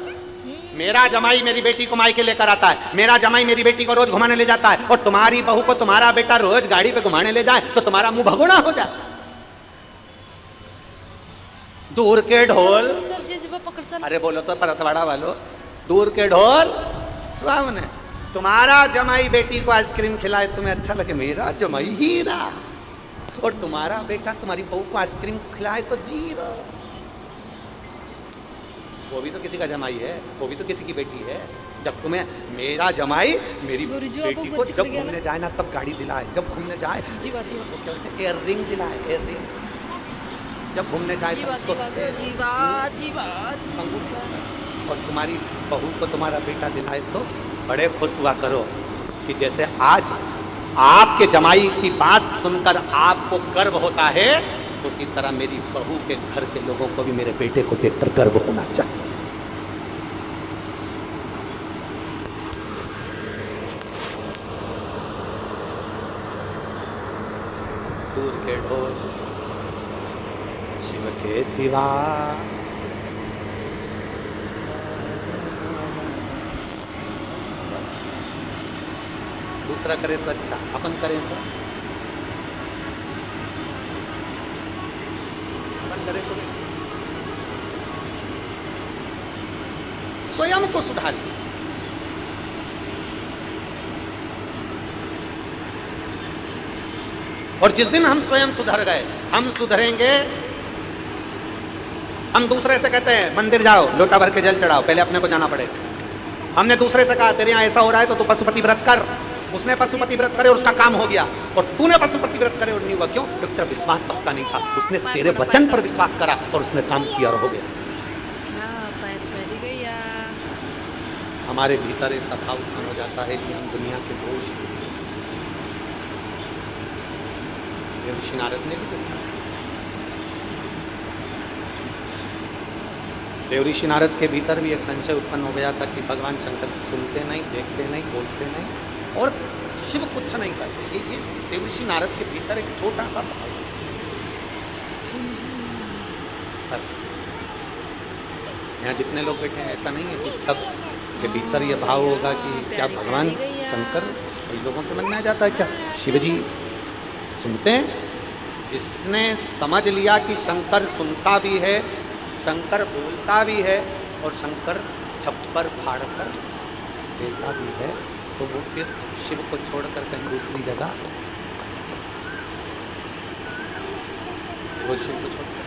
मेरा जमाई मेरी बेटी को मायके लेकर आता है, मेरा जमाई मेरी बेटी को रोज घुमाने ले जाता है, और तुम्हारी बहू को तुम्हारा बेटा रोज गाड़ी पे घुमाने ले जाए तो तुम्हारा मुंह भगोड़ा हो जाए। दूर के ढोल, चल जीवा पकड़ चल। अरे बोलो तो परतवाड़ा वालों, दूर के ढोल सुहावने। तुम्हारा जमाई बेटी को आइसक्रीम खिलाए तुम्हें अच्छा लगे, मेरा जमाई हीरा। और तुम्हारा बेटा तुम्हारी बहू को आइसक्रीम खिलाए तो जीरो। वो भी तो किसी का जमाई है, वो भी तो किसी की बेटी है। जब तुम्हें मेरा जमाई मेरी बेटी को जब घूमने जाए ना तब गाड़ी दिलाए, जब घूमने जाए जीवा जीवा वो क्या बोलते हैं, एयर रिंग दिलाए, एयर रिंग। जब घूमने जाए जीवा तब उसको जीवा जीवा जीवा अंगूठा। और तुम्हारी बहू को तुम्हारा बेटा दिलाए तो बड़े खुश हुआ करो कि जैसे आज आपके जमाई की बात सुनकर आपको गर्व होता है, उसी तरह मेरी बहू के घर के लोगों को भी मेरे बेटे को देखकर गर्व होना चाहिए। दूर के ढोल शिव के सिवा, दूसरा करे तो अच्छा, अपन करें तो अपन करें तो नहीं। स्वयं को सुधारिए। और जिस दिन हम स्वयं सुधर गए, हम सुधरेंगे। हम दूसरे से कहते हैं मंदिर जाओ लोटा भर के जल चढ़ाओ, पहले अपने को जाना पड़ेगा। हमने दूसरे से कहा तेरे यहाँ ऐसा हो रहा है तो तू पशुपति व्रत कर, उसने पशुपति व्रत करे और उसका काम हो गया, और तूने पशुपति व्रत करे और नहीं हुआ। क्यों? क्योंकि तेरा विश्वास पक्का नहीं था। उसने तेरे वचन पर विश्वास करा और उसने काम किया और हो गया। हमारे भीतर ऐसा भाव उत्पन्न हो जाता है कि हम दुनिया के बोझ। ऋषि नारद ने भी देखा। देवऋषि नारद के भीतर भी एक संशय उत्पन्न हो गया था कि भगवान शंकर सुनते नहीं, देखते नहीं, बोलते नहीं और शिव कुछ नहीं करते। ये देवऋषि नारद के भीतर एक छोटा सा भाव है। यहाँ जितने लोग बैठे हैं ऐसा नहीं है कि सब के भीतर ये भाव होगा कि क्या भगवान शंकर कई लोगों के मन में आ जाता है क्या शिवजी सुनते हैं? जिसने समझ लिया कि शंकर सुनता भी है, शंकर बोलता भी है और शंकर छप्पर फाड़ कर देता भी है, तो वो फिर शिव को छोड़कर कहीं दूसरी जगह वो शिव को छोड़कर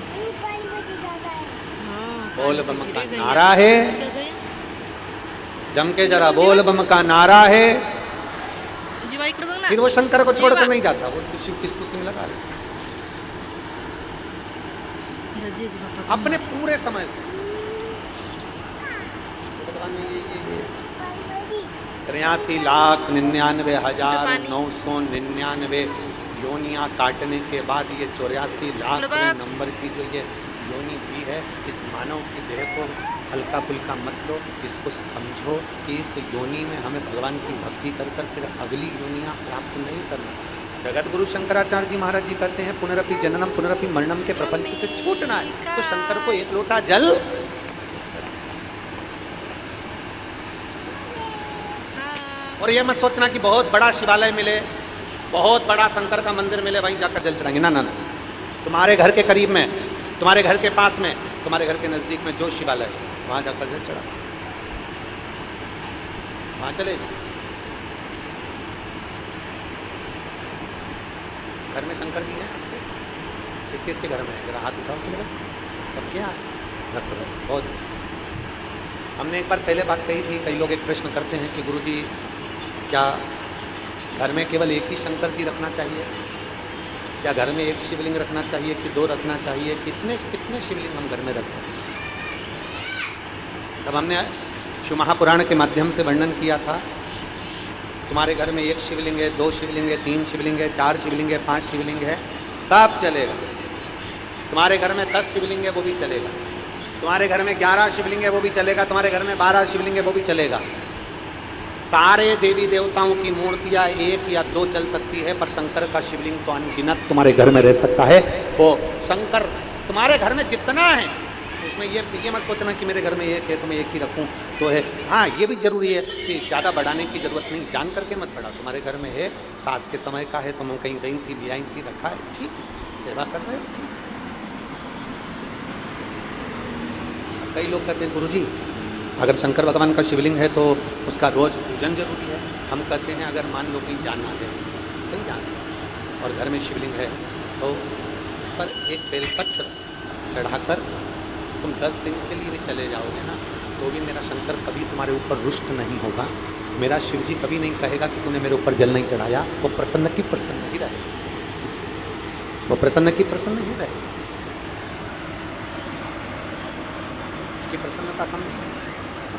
बोल बम का नारा है, जम के जरा बोल बम का नारा है। फिर वो शंकर को छोड़कर नहीं जाता, वो शिव की स्तुति में लगा रहे अपने पूरे समय। 83,99,999 योनियाँ काटने के बाद ये 84 लाख नंबर की जो ये योनि दी है, इस मानव की देह को हल्का फुल्का मत लो। इसको समझो कि इस योनि में हमें भगवान की भक्ति कर फिर अगली योनियाँ प्राप्त नहीं करना। जगत गुरु शंकराचार्य जी महाराज जी कहते हैं पुनरपि जननम पुनरपि मरणम के प्रपंच से छूटना है तो शंकर को एक लोटा जल। और ये मत सोचना कि बहुत बड़ा शिवालय मिले, बहुत बड़ा शंकर का मंदिर मिले, वहीं जाकर जल चढ़ाएंगे। ना ना ना, तुम्हारे घर के करीब में, तुम्हारे घर के पास में, तुम्हारे घर के नजदीक में जो शिवालय है वहां जाकर जल चढ़ा, वहां चले जाओ। घर में शंकर जी हैं, किस किसके घर में है? जरा हाथ उठाओ चलेगा सबके यहाँ रख दो। बहुत हमने एक बार पहले बात कही थी, कई लोग एक प्रश्न करते हैं कि गुरुजी क्या घर में केवल एक ही शंकर जी रखना चाहिए? क्या घर में एक शिवलिंग रखना चाहिए कि दो रखना चाहिए? कितने कितने शिवलिंग हम घर में रख सकते हैं? तब हमने शिव महापुराण के माध्यम से वर्णन किया था, तुम्हारे घर में एक शिवलिंग है, दो शिवलिंग है, तीन शिवलिंग है, चार शिवलिंग है, पांच शिवलिंग है, सब चलेगा। तुम्हारे घर में 10 शिवलिंग है वो भी चलेगा, तुम्हारे घर में 11 शिवलिंग है वो भी चलेगा, तुम्हारे घर में 12 शिवलिंग है वो भी चलेगा। सारे देवी देवताओं की मूर्तियां एक या दो चल सकती है, पर शंकर का शिवलिंग तो अनगिनत तुम्हारे घर में रह सकता है। वो शंकर तुम्हारे घर में जितना है उसमें ये मत सोचना कि मेरे घर में एक है तो मैं एक ही रखूं तो है। हाँ, ये भी जरूरी है कि ज़्यादा बढ़ाने की जरूरत नहीं, जान करके मत बढ़ाओ। तुम्हारे घर में है, सास के समय का है, तुम कहीं गई थी, लियाई थी, रखा है, ठीक, सेवा कर रहे हो, ठीक। कई लोग कहते हैं गुरुजी अगर शंकर भगवान का शिवलिंग है तो उसका रोज पूजन जरूरी है। हम कहते हैं अगर मान लो कहीं जाना है, कहीं जाना और घर में शिवलिंग है तो पर एक बेलपत्र चढ़ाकर तुम 10 दिन के लिए भी चले जाओगे ना, तो भी मेरा शंकर कभी तुम्हारे ऊपर रुष्ट नहीं होगा। मेरा शिव जी कभी नहीं कहेगा कि तूने मेरे ऊपर जल नहीं चढ़ाया। वो प्रसन्न की प्रसन्न ही रहे, वो प्रसन्न की प्रसन्न ही रहे। उसकी प्रसन्नता कम नहीं,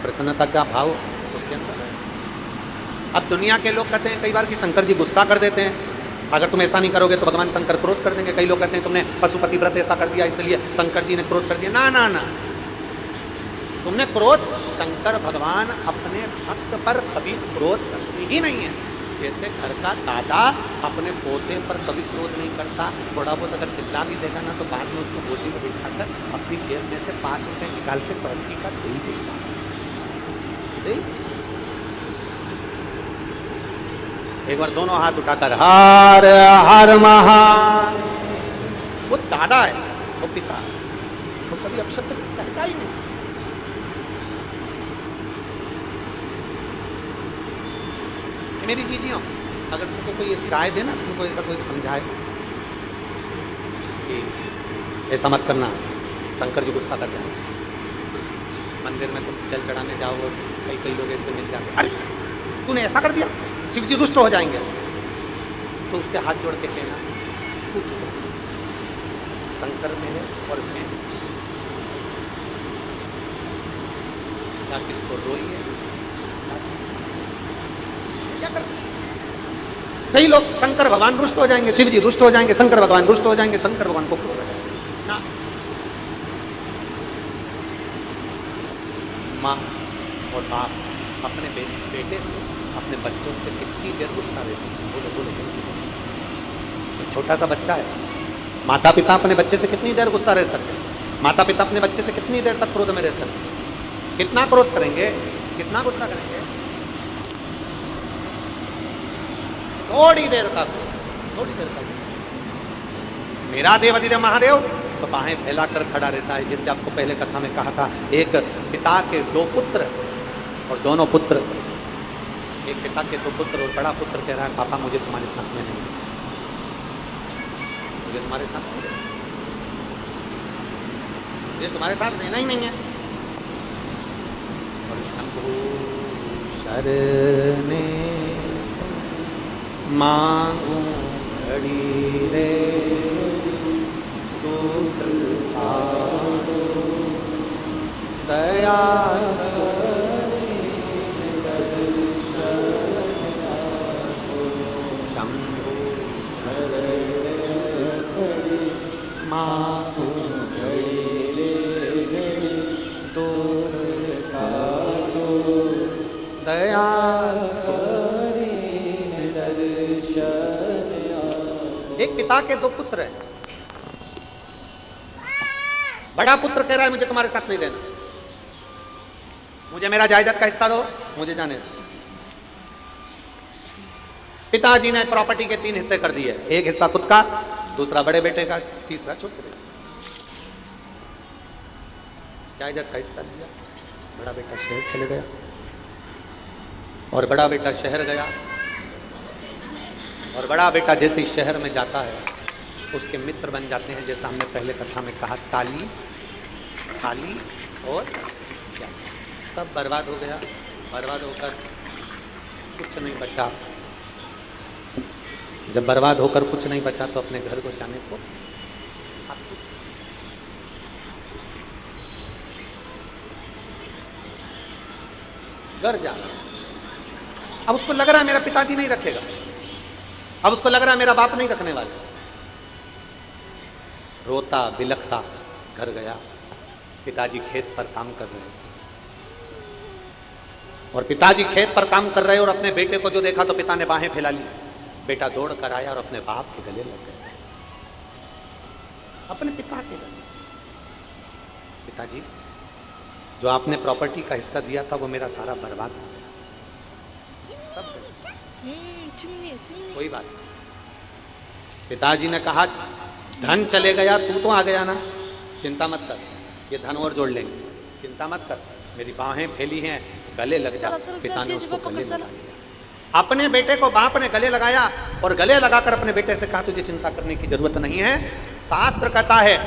प्रसन्नता का भाव उसके अंदर है। अब दुनिया के लोग कहते हैं कई बार कि शंकर जी गुस्सा कर देते हैं, अगर तुम ऐसा नहीं करोगे तो भगवान शंकर क्रोध कर देंगे। कई लोग कहते हैं तुमने पशुपति व्रत ऐसा कर दिया इसलिए शंकर जी ने क्रोध कर दिया। ना ना ना, तुमने क्रोध, शंकर भगवान अपने भक्त पर कभी क्रोध करते ही नहीं है। जैसे घर का दादा अपने पोते पर कभी क्रोध नहीं करता, थोड़ा बहुत अगर चिल्ला भी देगा ना तो बाद में उसको गोदी में बिठाकर अपनी जेब में से 5 रुपए निकाल के प्रगति का दे ही देता। एक बार दोनों हाथ उठाकर हर हर महा, वो दादा है, वो पिता, वो कभी अपशब्द कहता ही नहीं। मेरी जीजियों, अगर तुमको कोई ऐसी राय दे ना, तुमको ऐसा कोई समझाए कि ऐसा मत करना, शंकर जी गुस्सा कर जाए, मंदिर में तुम जल चढ़ाने जाओ और कई लोग ऐसे मिल जाते, अरे तूने ऐसा कर दिया, शिव जी रुष्ट हो जाएंगे, तो उसके हाथ जोड़ के कहना तू चुप, शंकर में है और मैं क्या किसको रोई है, क्या कर। कई लोग शंकर भगवान रुष्ट हो जाएंगे, शिव जी रुष्ट हो जाएंगे, शंकर भगवान रुष्ट हो जाएंगे, शंकर भगवान को क्रोध ना। माँ और बाप अपने बेटे से, अपने बच्चों से कितनी देर गुस्सा रह सकते हैं? बोलो बोलो जल्दी। एक छोटा सा बच्चा है, माता पिता अपने बच्चे से कितनी देर गुस्सा रह सकते हैं? माता पिता अपने बच्चे से कितनी देर तक क्रोध में रह सकते हैं? कितना क्रोध करेंगे, कितना गुस्सा करेंगे? थोड़ी देर तक, थोड़ी देर तक। मेरा देव अधिदेव महादेव तो बाहें फैलाकर खड़ा रहता है। जैसे आपको पहले कथा में कहा था, एक पिता के 2 पुत्र और दोनों पुत्र, एक पिता के 2 पुत्र और बड़ा पुत्र कह रहा है पापा मुझे तुम्हारे साथ में नहीं, मुझे तुम्हारे साथ नहीं, मुझे तुम्हारे साथ रहना ही नहीं है। और शंभु शरणे मांगू घड़ी रे तू दया शंभु मांगू घड़ी रे तू दया एक पिता के 2 पुत्र हैं। बड़ा पुत्र कह रहा है मुझे तुम्हारे साथ नहीं रहना, मुझे मेरा जायदाद का हिस्सा दो, मुझे जाने दो। पिताजी ने प्रॉपर्टी के 3 हिस्से कर दिए, एक हिस्सा खुद का, दूसरा बड़े बेटे का, तीसरा छोटे बेटे का। जायदाद का हिस्सा दिया, बड़ा बेटा शहर चले गया और बड़ा बेटा शहर गया और बड़ा बेटा जैसे ही शहर में जाता है उसके मित्र बन जाते हैं, जैसा हमने पहले कथा में कहा, ताली खाली और क्या, सब बर्बाद हो गया। बर्बाद होकर कुछ नहीं बचा। जब बर्बाद होकर कुछ नहीं बचा तो अपने घर को जाने को घर जाना। अब उसको लग रहा है मेरा पिताजी नहीं रखेगा, अब उसको लग रहा है मेरा बाप नहीं रखने वाला। रोता बिलखता घर गया। पिताजी खेत पर काम कर रहे हैं और पिताजी खेत पर काम कर रहे और अपने बेटे को जो देखा तो पिता ने बाहें फैला ली। बेटा दौड़ कर आया और अपने बाप के गले लग गया, अपने पिता के गले। पिताजी, जो आपने प्रॉपर्टी का हिस्सा दिया था वो मेरा सारा बर्बाद हो गया। कोई बात नहीं। पिताजी ने कहा धन चले गया, तू तो आ गया ना, चिंता मत कर, ये धन और जोड़ लेंगे, चिंता मत कर, मेरी बाहें फैली हैं, गले लग जा। पिता ने उसको गले लगा लिया। अपने बेटे को बाप ने गले लगाया और गले लगाकर अपने बेटे से कहा तुझे चिंता करने की जरूरत नहीं है। शास्त्र कहता है,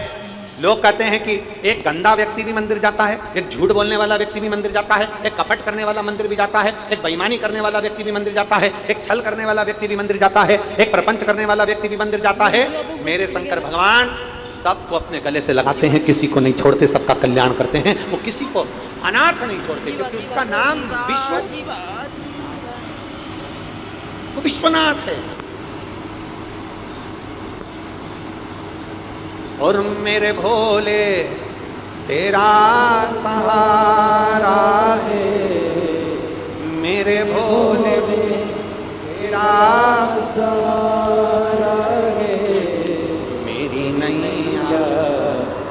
लोग कहते हैं कि एक गंदा व्यक्ति भी मंदिर जाता है, एक झूठ बोलने वाला व्यक्ति भी मंदिर जाता है, एक कपट करने वाला मंदिर भी जाता है, एक बेईमानी करने वाला व्यक्ति भी मंदिर जाता है, एक छल करने वाला व्यक्ति भी मंदिर जाता है, एक प्रपंच करने वाला व्यक्ति भी मंदिर जाता है। मेरे शंकर भगवान सबको अपने गले से लगाते हैं, किसी को नहीं छोड़ते, सबका कल्याण करते हैं। वो किसी को अनाथ नहीं छोड़ते, क्योंकि उसका नाम वो विश्वनाथ है। और मेरे भोले तेरा सहारा है, मेरे भोले तेरा सहारा है, मेरी नैया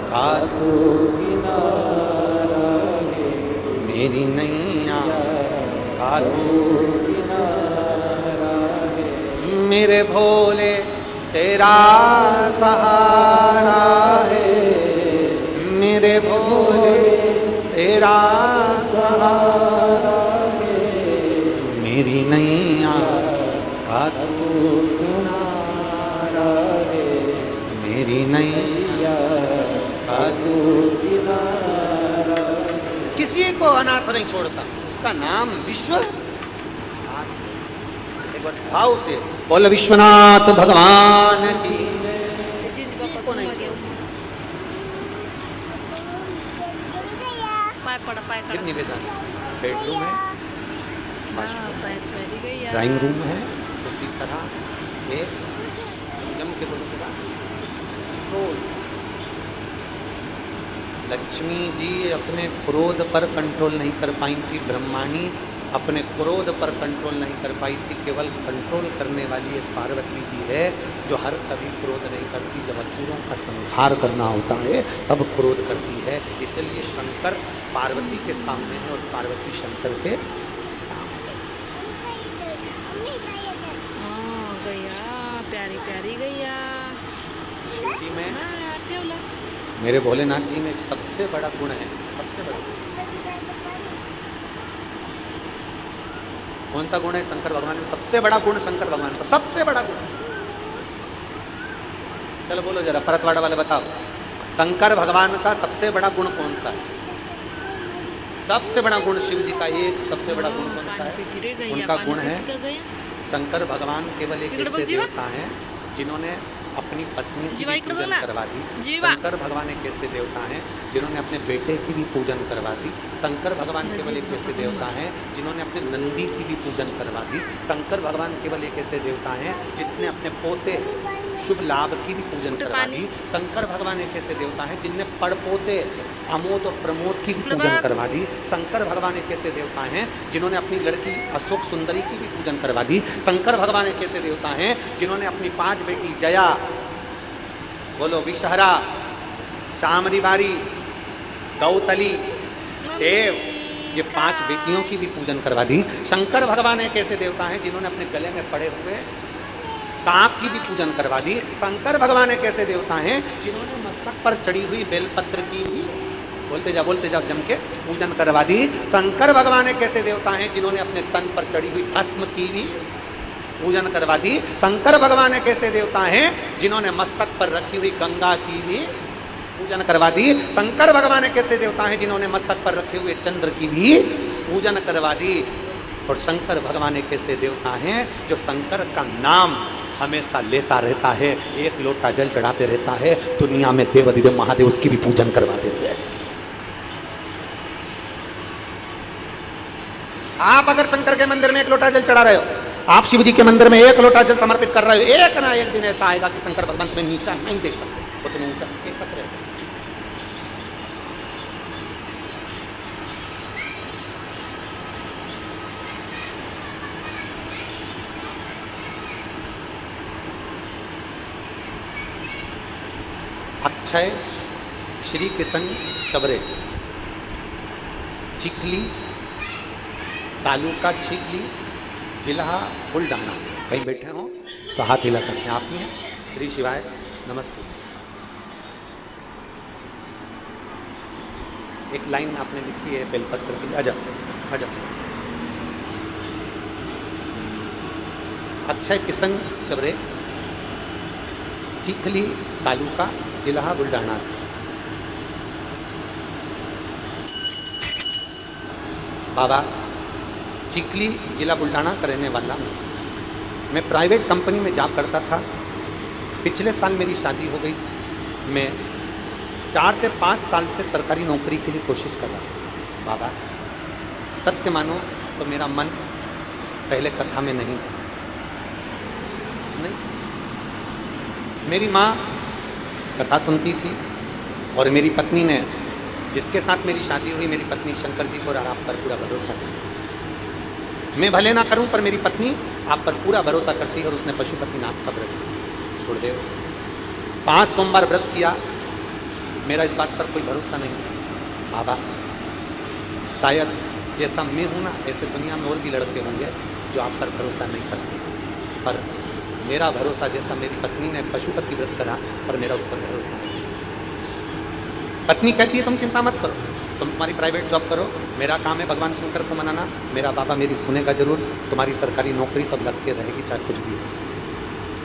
का तू किनारा है, मेरी नैया का तू किनारा है, मेरे भोले तेरा सहारा है, मेरे भोले तेरा सहारा है, मेरी नैया का तू किनारा है, मेरी नैया का तू किनारा। किसी को अनाथ नहीं छोड़ता, उसका नाम विश्व। भाव से बोल विश्वनाथ भगवान की। निवेदन बेडरूम है, ड्राइंग रूम है, उसी तरह एक जम के लक्ष्मी जी अपने क्रोध पर कंट्रोल नहीं कर पाई थी, ब्रह्माणी अपने क्रोध पर कंट्रोल नहीं कर पाई थी। केवल कंट्रोल करने वाली एक पार्वती जी है जो हर कभी क्रोध नहीं करती। जब असुरों का संहार करना होता है तब क्रोध करती है। इसलिए शंकर पार्वती के सामने है और पार्वती शंकर के सामने। गैया प्यारी प्यारी गैया जी में मेरे भोलेनाथ जी में एक सबसे बड़ा गुण है, सबसे बड़ा। कौन सा गुण है शंकर भगवान में? सबसे बड़ा गुण शंकर भगवान का सबसे बड़ा गुण। चलो बोलो जरा, परतवाड़ा वाले बताओ, शंकर भगवान का सबसे बड़ा गुण कौन सा है? सबसे बड़ा गुण शिव जी का एक सबसे बड़ा गुण कौन सा है? उनका गुण है शंकर भगवान केवल एक ऐसे देवता हैं जिन्होंने अपनी पत्नी की भी पूजन करवा दी। शंकर भगवान एक ऐसे देवता हैं जिन्होंने अपने बेटे की भी पूजन करवा दी। शंकर भगवान केवल एक ऐसे देवता हैं जिन्होंने अपने नंदी की भी पूजन करवा दी। शंकर भगवान केवल एक ऐसे देवता हैं जिनने अपने पोते शुभ लाभ की भी पूजन करवा दी। शंकर भगवान एक ऐसे देवता हैं जिनने पड़पोते अमोद और प्रमोद की भी पूजन करवा दी। शंकर भगवान एक ऐसे देवता हैं जिन्होंने अपनी लड़की अशोक सुंदरी की भी पूजन करवा दी। शंकर भगवान एक ऐसे देवता हैं जिन्होंने अपनी 5 बेटी जया, बोलो विषहरा, शामरी बारी, गौतली, देव, ये 5 बेटियों की भी पूजन करवा दी। शंकर भगवान एक ऐसे देवता हैं जिन्होंने अपने गले में पड़े हुए सांप की भी पूजन करवा दी। शंकर भगवान एक ऐसे देवता हैं जिन्होंने मस्तक पर चढ़ी हुई बेलपत्र की भी, बोलते जाओ जम के, पूजन करवा दी। शंकर भगवान एक ऐसे देवता हैं जिन्होंने अपने तन पर चढ़ी हुई भस्म की भी पूजन करवा दी। शंकर भगवान एक ऐसे देवता हैं जिन्होंने मस्तक पर रखी हुई गंगा की भी पूजन करवा दी। शंकर भगवान एक ऐसे देवता हैं जिन्होंने मस्तक पर रखे हुए चंद्र की भी पूजन करवा दी। और शंकर भगवान एक ऐसे देवता हैं जो शंकर का नाम हमेशा लेता रहता है, एक लोटा जल चढ़ाते रहता है, दुनिया में देवाधिदेव महादेव उसकी भी पूजन करवा देते हैं। आप अगर शंकर के मंदिर में एक लोटा जल चढ़ा रहे हो, आप शिव जी के मंदिर में एक लोटा जल समर्पित कर रहे हो, एक ना एक दिन ऐसा आएगा कि शंकर भगवान तुम्हें नीचा नहीं देख सकते, वो तुम्हें ऊंचा एक पत्र है। अक्षय श्री किशन चबरे, चिखली तालुका चिखली, जिला बुलढाना। कहीं बैठे हो तो हाथ हिला सकते हैं, आप ही हैं। श्री शिवाय नमस्ते। एक लाइन आपने लिखी है बेलपत्र की, आजा आजा। अक्षय किशन चबरे, चिखली तालुका, जिला बुलढाना से। बाबा चिखली जिला बुल्ढाना का रहने वाला हूँ। मैं प्राइवेट कंपनी में जॉब करता था। पिछले साल मेरी शादी हो गई। मैं 4 से 5 साल से सरकारी नौकरी के लिए कोशिश कर रहा हूँ। बाबा सत्य मानो तो मेरा मन पहले कथा में नहीं था। मेरी माँ कथा सुनती थी और मेरी पत्नी ने, जिसके साथ मेरी शादी हुई, मेरी पत्नी शंकर जी को और आप पर पूरा भरोसा किया। मैं भले ना करूं पर मेरी पत्नी आप पर पूरा भरोसा करती है और उसने पशुपतिनाथ का व्रत किया। गुरुदेव 5 सोमवार व्रत किया। मेरा इस बात पर कोई भरोसा नहीं। बाबा शायद जैसा मैं हूं ना, ऐसे दुनिया में और भी लड़के होंगे जो आप पर भरोसा नहीं करते, पर मेरा भरोसा जैसा मेरी पत्नी ने पशुपति व्रत करा, पर मेरा उस पर भरोसा नहीं। पत्नी कहती है तुम चिंता मत करो, तुम तुम्हारी प्राइवेट जॉब करो, मेरा काम है भगवान शंकर को मनाना। मेरा बाबा मेरी सुनेगा जरूर, तुम्हारी सरकारी नौकरी तब लग के रहेगी चाहे कुछ भी हो।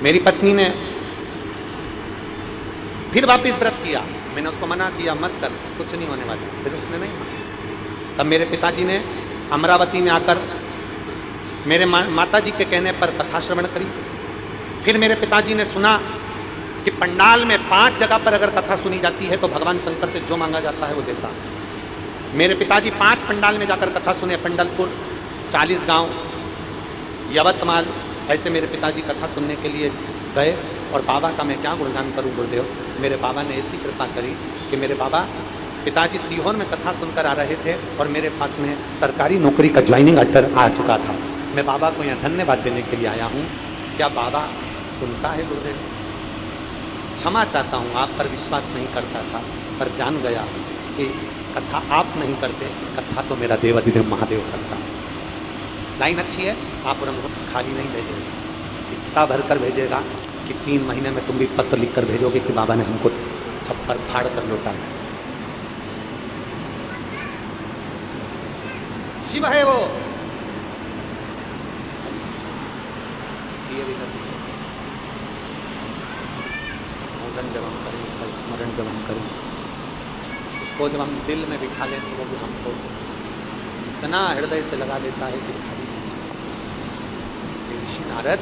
मेरी पत्नी ने फिर वापिस व्रत किया। मैंने उसको मना किया मत कर, कुछ नहीं होने वाला। फिर उसने नहीं माना। तब मेरे पिताजी ने अमरावती में आकर मेरे माता जी के कहने पर कथा श्रवण करी। फिर मेरे पिताजी ने सुना कि पंडाल में 5 जगह पर अगर कथा सुनी जाती है तो भगवान शंकर से जो मांगा जाता है वो देता है। मेरे पिताजी 5 पंडाल में जाकर कथा सुने। पंडलपुर, 40 गांव, यवतमाल, ऐसे मेरे पिताजी कथा सुनने के लिए गए। और बाबा का मैं क्या गुणगान करूं गुरुदेव। मेरे बाबा ने ऐसी कृपा करी कि मेरे बाबा पिताजी सीहोर में कथा सुनकर आ रहे थे और मेरे पास में सरकारी नौकरी का ज्वाइनिंग लेटर आ चुका था। मैं बाबा को यहाँ धन्यवाद देने के लिए आया हूँ। क्या बाबा सुनता है गुरुदेव? क्षमा चाहता हूँ, आप पर विश्वास नहीं करता था, पर जान गया कि कथा आप नहीं करते, कथा तो मेरा देवाधिदेव महादेव करता। लाइन अच्छी है, आप और खाली नहीं भेजेगा, इतना भर कर भेजेगा कि 3 महीने में तुम भी पत्र लिख कर भेजोगे कि बाबा ने हमको छप्पर फाड़ कर लौटा। शिव है वो, जब हम करें उसका स्मरण जब हम करें, उसको जब हम दिल में बिठा लें तो वो भी हमको इतना हृदय से लगा लेता है कि ऋषि नारद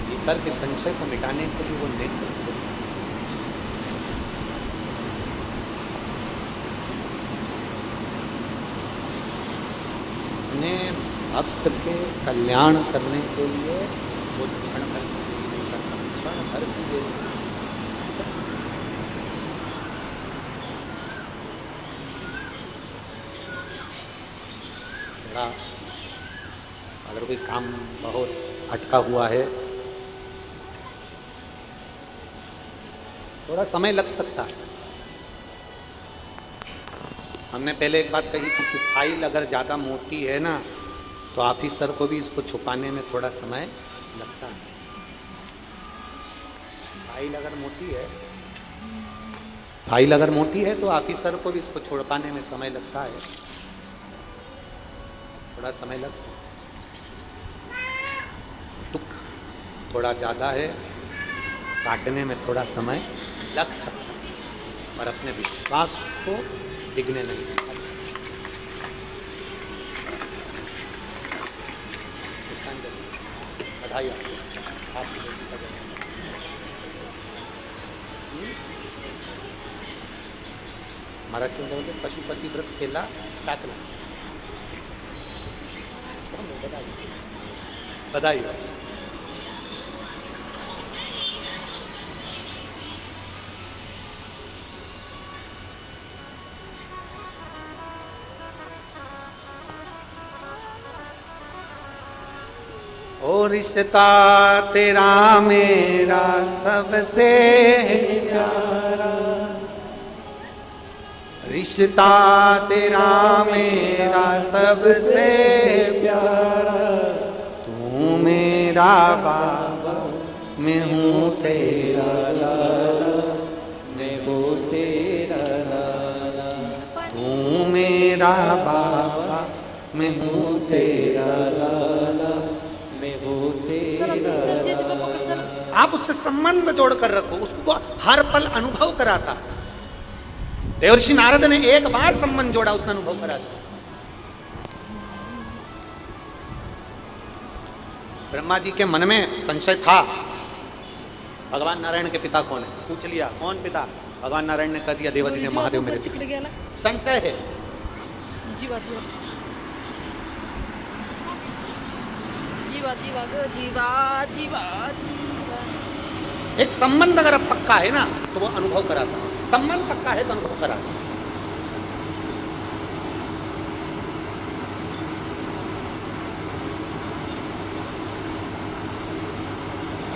भीतर के संशय को मिटाने के लिए वो नेत्र अपने भक्त के कल्याण करने के लिए वो क्षण भर नहीं करता, क्षण भर की अगर कोई काम बहुत अटका हुआ है, थोड़ा समय लग सकता है। हमने पहले एक बात कही थी कि फाइल अगर ज़्यादा मोटी है ना तो ऑफिसर को भी इसको छुपाने में थोड़ा समय लगता है। फाइल अगर मोटी है तो ऑफिसर को भी इसको छुपाने में समय लगता है, थोड़ा समय लग सकता है। दुख थोड़ा ज़्यादा है, काटने में थोड़ा समय लग सकता है, पर अपने विश्वास को डिगने नहीं देता। बधाई आपकी बेटी का जन्म। महाराष्ट्र में बोलते पशुपति व्रत केला टाकला। बधाई हो। ओ रिश्ता तेरा मेरा सबसे प्यारा, रिश्ता तेरा मेरा सबसे प्यारा, तू मेरा बाबा मैं हूँ तेरा लाला, मैं हूँ तेरा लाला, तू मेरा बाबा मैं हूँ तेरा लाला, मैं हूँ चला तेरा चल चल चल पकड़ चल। लाला। आप उससे संबंध जोड़ कर रखो, उसको हर पल अनुभव कराता। देवर्षि नारद ने एक बार संबंध जोड़ा, उसने अनुभव करा दिया। ब्रह्मा जी के मन में संशय था, भगवान नारायण के पिता कौन है, पूछ लिया कौन पिता, भगवान नारायण ने कह दिया देवती ने महादेव मेरे पिता। तिकडे गेला संशय है, जीवा जीवा जीवा जीवा ग जीवा जीवा जीवा। एक संबंध अगर अब पक्का है ना तो वो अनुभव कराता, संबंध पक्का है तो अनुभव कराता।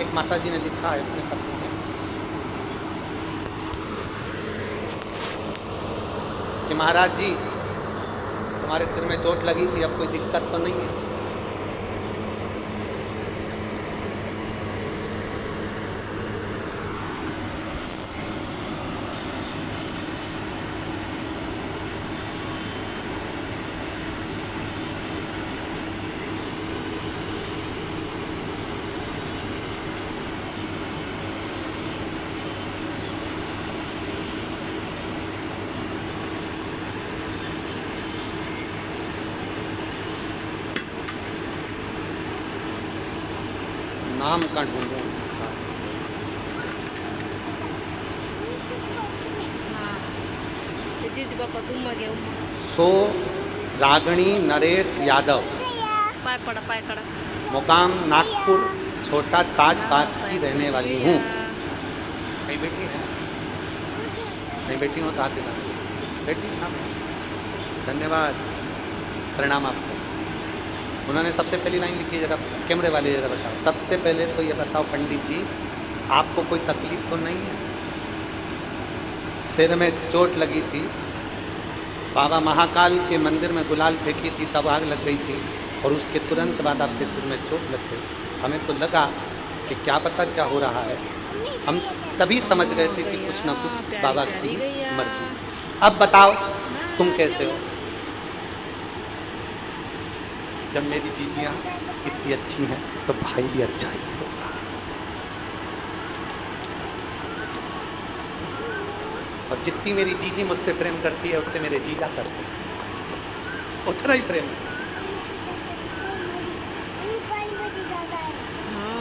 एक माता जी ने लिखा है अपने पत्र में कि महाराज जी तुम्हारे सिर में चोट लगी थी, अब कोई दिक्कत तो नहीं है। नाम का ढूंढूं जीजी बाप्पा तुम मगे सो रागणी नरेश यादव, पाय पड़ा पाय कड़ा। मुकाम नागपुर, छोटा ताजबाग की रहने वाली हूँ। कहीं बेटी है, नहीं बेटी हो तो आते बेटी। हाँ धन्यवाद, प्रणाम आपको। उन्होंने सबसे पहली लाइन लिखी, जरा कैमरे वाले जरा बताओ, सबसे पहले तो ये बताओ पंडित जी आपको कोई तकलीफ तो नहीं है? सिर में चोट लगी थी, बाबा महाकाल के मंदिर में गुलाल फेंकी थी तब आग लग गई थी और उसके तुरंत बाद आपके सिर में चोट लग गई। हमें तो लगा कि क्या पता क्या हो रहा है, हम तभी समझ गए थे कि कुछ ना कुछ बाबा की मर्जी। अब बताओ तुम कैसे हो? जब मेरी जीजियाँ इतनी अच्छी हैं तो भाई भी अच्छा ही होगा, और जितनी मेरी जीजी मुझसे प्रेम करती है उतने मेरे जीजा करते हैं, उतना ही प्रेम।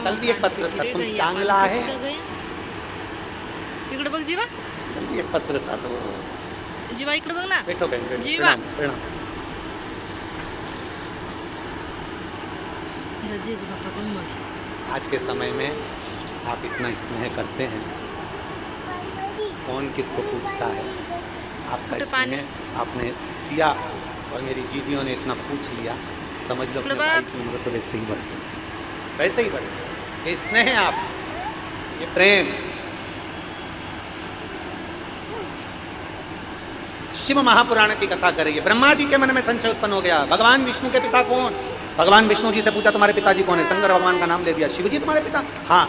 कल भी एक पत्र था, तुम चांगला है, इकडे बघ जीवा, कल भी एक पत्र था तो जीवा इकडे बघ ना। बैठो बहन, बैठो, जीवा। प्रणाम प्रणाम। जीजी बाप्पा तुम मगे। आज के समय में आप इतना स्नेह करते हैं, कौन किसको पूछता है? आपका स्नेह आपने दिया और मेरी जीजियों ने इतना पूछ लिया, समझ लो अपने भाई की उम्र तो वैसे ही बढ़ती, वैसे ही बढ़ती। ये स्नेह है आप, ये प्रेम। शिव महापुराण की कथा करेंगे। ब्रह्मा जी के मन में संशय उत्पन्न हो गया, भगवान विष्णु के पिता कौन? भगवान विष्णु जी से पूछा तुम्हारे पिताजी कौन है? शंकर भगवान का नाम ले दिया। शिव जी तुम्हारे पिता? हाँ।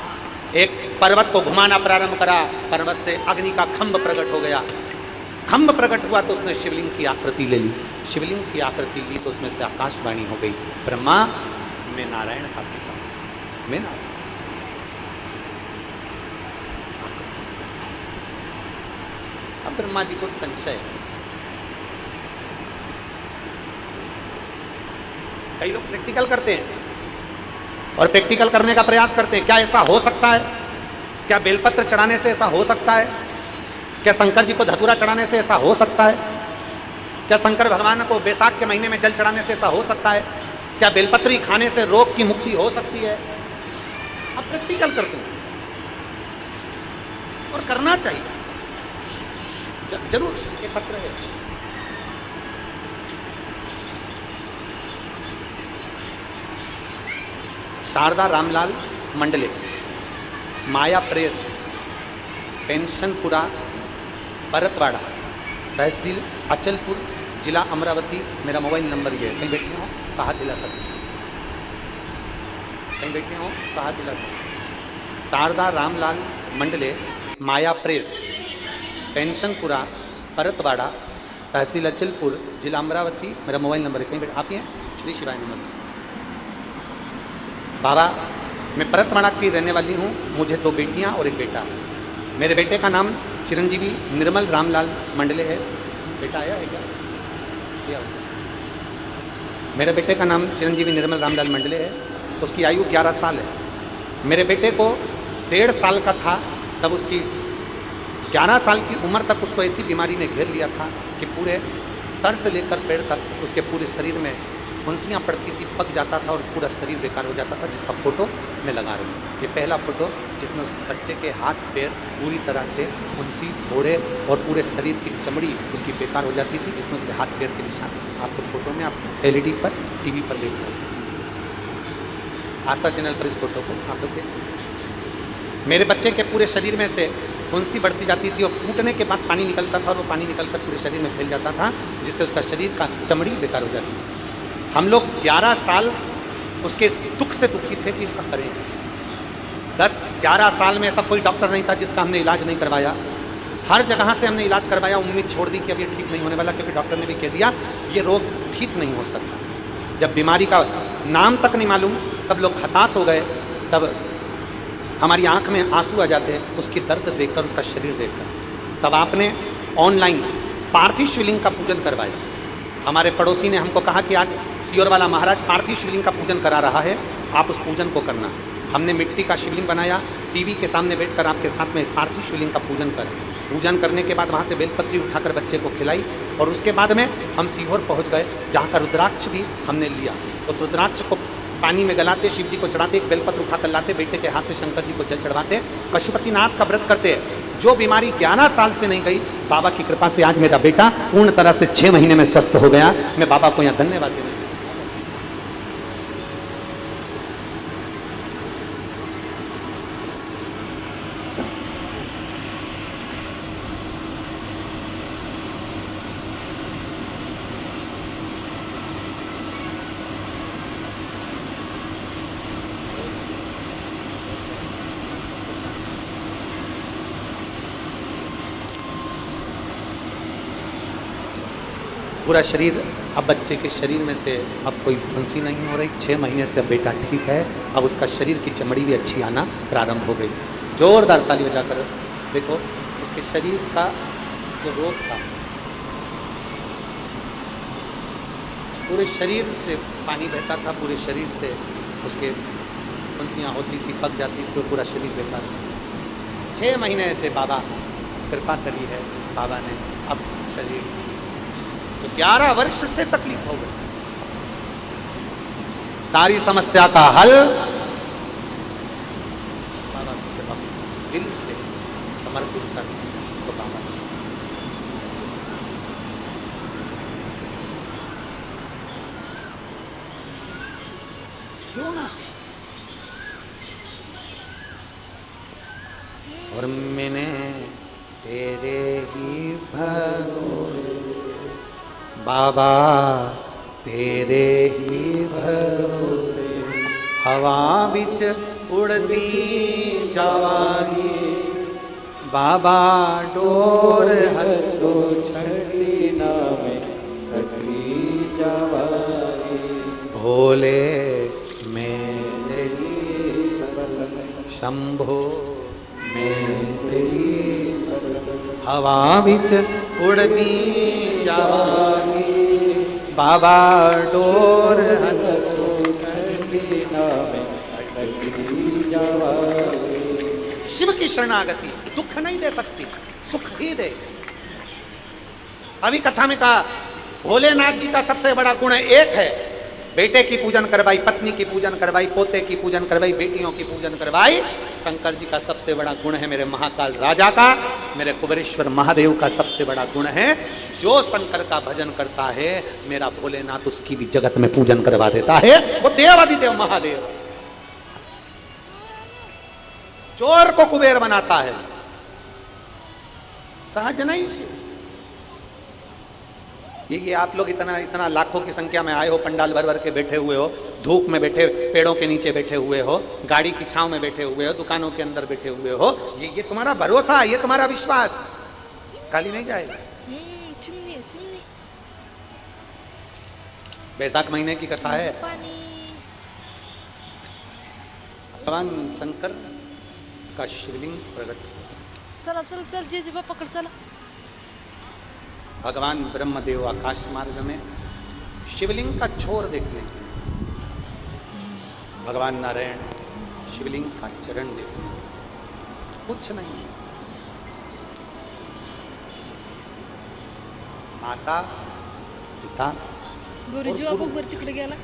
एक पर्वत को घुमाना प्रारंभ करा, पर्वत से अग्नि का खंभ प्रकट हो गया। खंभ प्रकट हुआ तो उसने शिवलिंग की आकृति ले ली, शिवलिंग की आकृति ली तो उसमें से आकाशवाणी हो गई, ब्रह्मा मैं नारायण का पिता, मैं नारायण। अब ब्रह्मा जी को संशय है। कई लोग प्रैक्टिकल करते हैं और प्रैक्टिकल करने का प्रयास करते हैं। क्या ऐसा हो सकता है? क्या बेलपत्र चढ़ाने से ऐसा हो सकता है? क्या शंकर जी को धतूरा चढ़ाने से ऐसा हो सकता है? क्या शंकर भगवान को बैसाख के महीने में जल चढ़ाने से ऐसा हो सकता है? क्या बेलपत्री खाने से रोग की मुक्ति हो सकती है? आप प्रैक्टिकल करते हैं और करना चाहिए। जरूर एक पत्र है, शारदा रामलाल मंडले, माया प्रेस, पेंशनपुरा, परतवाड़ा, तहसील अचलपुर, जिला अमरावती। मेरा मोबाइल नंबर ये है। कहीं बैठे हो कहा दिला सकते, कहीं बैठे हो कहा दिला सकते। शारदा रामलाल मंडले, माया प्रेस, पेंशनपुरा, परतवाड़ा, तहसील अचलपुर, जिला अमरावती। मेरा मोबाइल नंबर है। कहीं बैठे आप ही हैं? श्री शिवाय नमस्ते। बाबा, मैं परतवाड़ा की रहने वाली हूँ। मुझे 2 बेटियाँ और 1 बेटा। मेरे बेटे का नाम चिरंजीवी निर्मल रामलाल मंडले है। बेटा आया है क्या? मेरे बेटे का नाम चिरंजीवी निर्मल रामलाल मंडले है। उसकी आयु 11 साल है। मेरे बेटे को 1.5 साल का था तब उसकी 11 साल की उम्र तक उसको ऐसी बीमारी ने घेर लिया था कि पूरे सर से लेकर पैर तक उसके पूरे शरीर में फुंसियाँ पड़ती थी, पक जाता था और पूरा शरीर बेकार हो जाता था, जिसका फोटो मैं लगा रही हूँ। ये पहला फोटो जिसमें उस बच्चे के हाथ पैर पूरी तरह से फुंसी, फोड़े और पूरे शरीर की चमड़ी उसकी बेकार हो जाती थी, जिसमें उसके हाथ पैर के निशान। आपको फोटो में आप LED पर TV पर देख रहे हैं, आस्था चैनल पर इस फोटो को आप लोग देख। मेरे बच्चे के पूरे शरीर में से फुंसी बढ़ती जाती थी और फूटने के बाद पानी निकलता था और वो पानी निकलकर पूरे शरीर में फैल जाता था, जिससे उसका शरीर का चमड़ी बेकार हो जाती थी। हम लोग 11 साल उसके दुख से दुखी थे कि इसका करें। 10-11 साल में ऐसा कोई डॉक्टर नहीं था जिसका हमने इलाज नहीं करवाया। हर जगह से हमने इलाज करवाया, उम्मीद छोड़ दी कि अब ये ठीक नहीं होने वाला, क्योंकि डॉक्टर ने भी कह दिया ये रोग ठीक नहीं हो सकता। जब बीमारी का नाम तक नहीं मालूम, सब लोग हताश हो गए, तब हमारी आंख में आंसू आ जाते हैं उसकी दर्द देखकर, उसका शरीर देखकर। तब आपने ऑनलाइन पार्थिव शिवलिंग का पूजन करवाया। हमारे पड़ोसी ने हमको कहा कि आज सियोर वाला महाराज पार्थिव शिवलिंग का पूजन करा रहा है, आप उस पूजन को करना। हमने मिट्टी का शिवलिंग बनाया, टीवी के सामने बैठकर आपके साथ में पार्थिव शिवलिंग का पूजन करें। पूजन करने के बाद वहाँ से बेलपत्री उठाकर बच्चे को खिलाई और उसके बाद में हम सीहोर पहुँच गए, जहाँ का रुद्राक्ष भी हमने लिया। उस रुद्राक्ष को पानी में गलाते, शिव जी को चढ़ाते, एक बेलपत्र उठाकर लाते, बेटे के हाथ से शंकर जी को जल चढ़वाते, पशुपतिनाथ का व्रत करते। जो बीमारी 11 साल से नहीं गई, बाबा की कृपा से आज मेरा बेटा पूर्ण तरह से 6 महीने में स्वस्थ हो गया। मैं बाबा को यहाँ धन्यवाद देना। पूरा शरीर, अब बच्चे के शरीर में से अब कोई फुंसी नहीं हो रही। 6 महीने से अब बेटा ठीक है। अब उसका शरीर की चमड़ी भी अच्छी आना प्रारंभ हो गई। जोरदार ताली बजाकर देखो, उसके शरीर का जो रोग था, पूरे शरीर से पानी बहता था, पूरे शरीर से उसके फुंसियाँ होती थी, पक जाती थी, तो पूरा शरीर बेकार। 6 महीने से बाबा कृपा करी है, बाबा ने अब शरीर, तो 11 वर्ष से तकलीफ हो गई। सारी समस्या का हल बाबा को दिल से समर्पित कर तो बाबा से। क्यों ना और मैंने तेरे ही भरोसे बाबा, तेरे ही भरोसे हवा बिच उड़ती जावागी, बाबा डोर हथो छड़ी नामे कटी जावागी। भोले मेरे शंभो मेरी हवा बिच उड़ती जावागी, बाबा डोर हथो छड़ी नामे शिव की शरणागति दुख नहीं दे सकती, सुख ही दे। अभी कथा में कहा भोलेनाथ जी का सबसे बड़ा गुण एक है, बेटे की पूजन करवाई, पत्नी की पूजन करवाई, पोते की पूजन करवाई, बेटियों की पूजन करवाई। शंकर जी का सबसे बड़ा गुण है, मेरे महाकाल राजा का, मेरे कुबेरेश्वर महादेव का सबसे बड़ा गुण है, जो शंकर का भजन करता है मेरा भोलेनाथ उसकी भी जगत में पूजन करवा देता है। वो देवादिदेव महादेव चोर को कुबेर बनाता है, सहज नहीं। ये आप लोग इतना इतना लाखों की संख्या में आए हो, पंडाल भर भर के बैठे हुए हो, धूप में बैठे, पेड़ों के नीचे बैठे हुए हो, गाड़ी की छांव में बैठे हुए हो, दुकानों के अंदर बैठे हुए हो, ये तुम्हारा भरोसा, ये तुम्हारा विश्वास, खाली नहीं जाएगा। चिमनी है, चिमनी। बैसाख महीने की कथा है, पानी। भगवान शंकर का शिवलिंग प्रकट। चला चल चल जीवा पकड़ चला। भगवान ब्रह्मदेव आकाश मार्ग में शिवलिंग का छोर देखने, भगवान नारायण शिवलिंग का चरण देखने, कुछ नहीं। माता पिता गोरी जीवा बघ वर तिकडे गेला।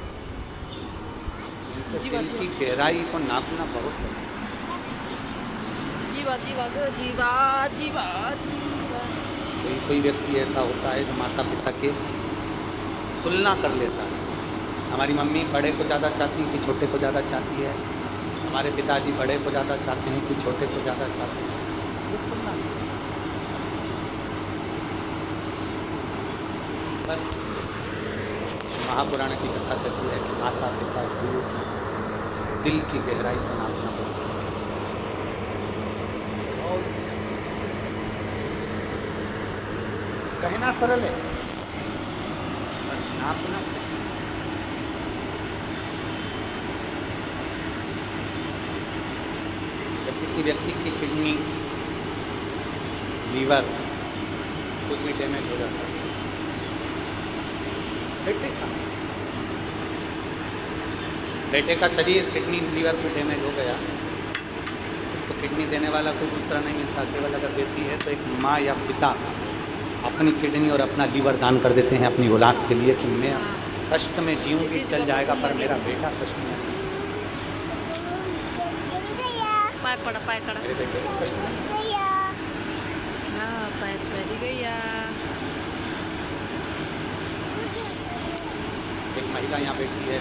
जीवा दिल की गहराई को नापना बहुत है। जीवा जीवा ग जीवा जीवा जीवा। कोई व्यक्ति ऐसा होता है जो माता पिता के तुलना कर लेता है। हमारी मम्मी बड़े को ज़्यादा चाहती है कि छोटे को ज़्यादा चाहती है, हमारे पिताजी बड़े को ज़्यादा चाहते हैं कि छोटे को ज़्यादा चाहते हैं। वो तुलना पर महापुराण की कथा कहती है कि माता पिता गुरु दिल की गहराई को नापना पड़ता है। कहना सरल है, नापना। जब किसी व्यक्ति की किडनी, लीवर कुछ भी डैमेज हो जाता है, बेटे का शरीर किडनी लीवर में डैमेज हो गया तो किडनी देने वाला कोई दूसरा नहीं मिलता, केवल अगर देती है तो एक माँ या पिता अपनी किडनी और अपना लीवर दान कर देते हैं अपनी औलाद के लिए कि मैं कष्ट में जीऊंगी, चल जाएगा पर मेरा बेटा कष्ट में। पाय पड़ा, पाय पड़ा। मेरे बेटे को कष्ट में। हाँ, पैर पड़ी गया। एक महिला यहाँ बैठी है,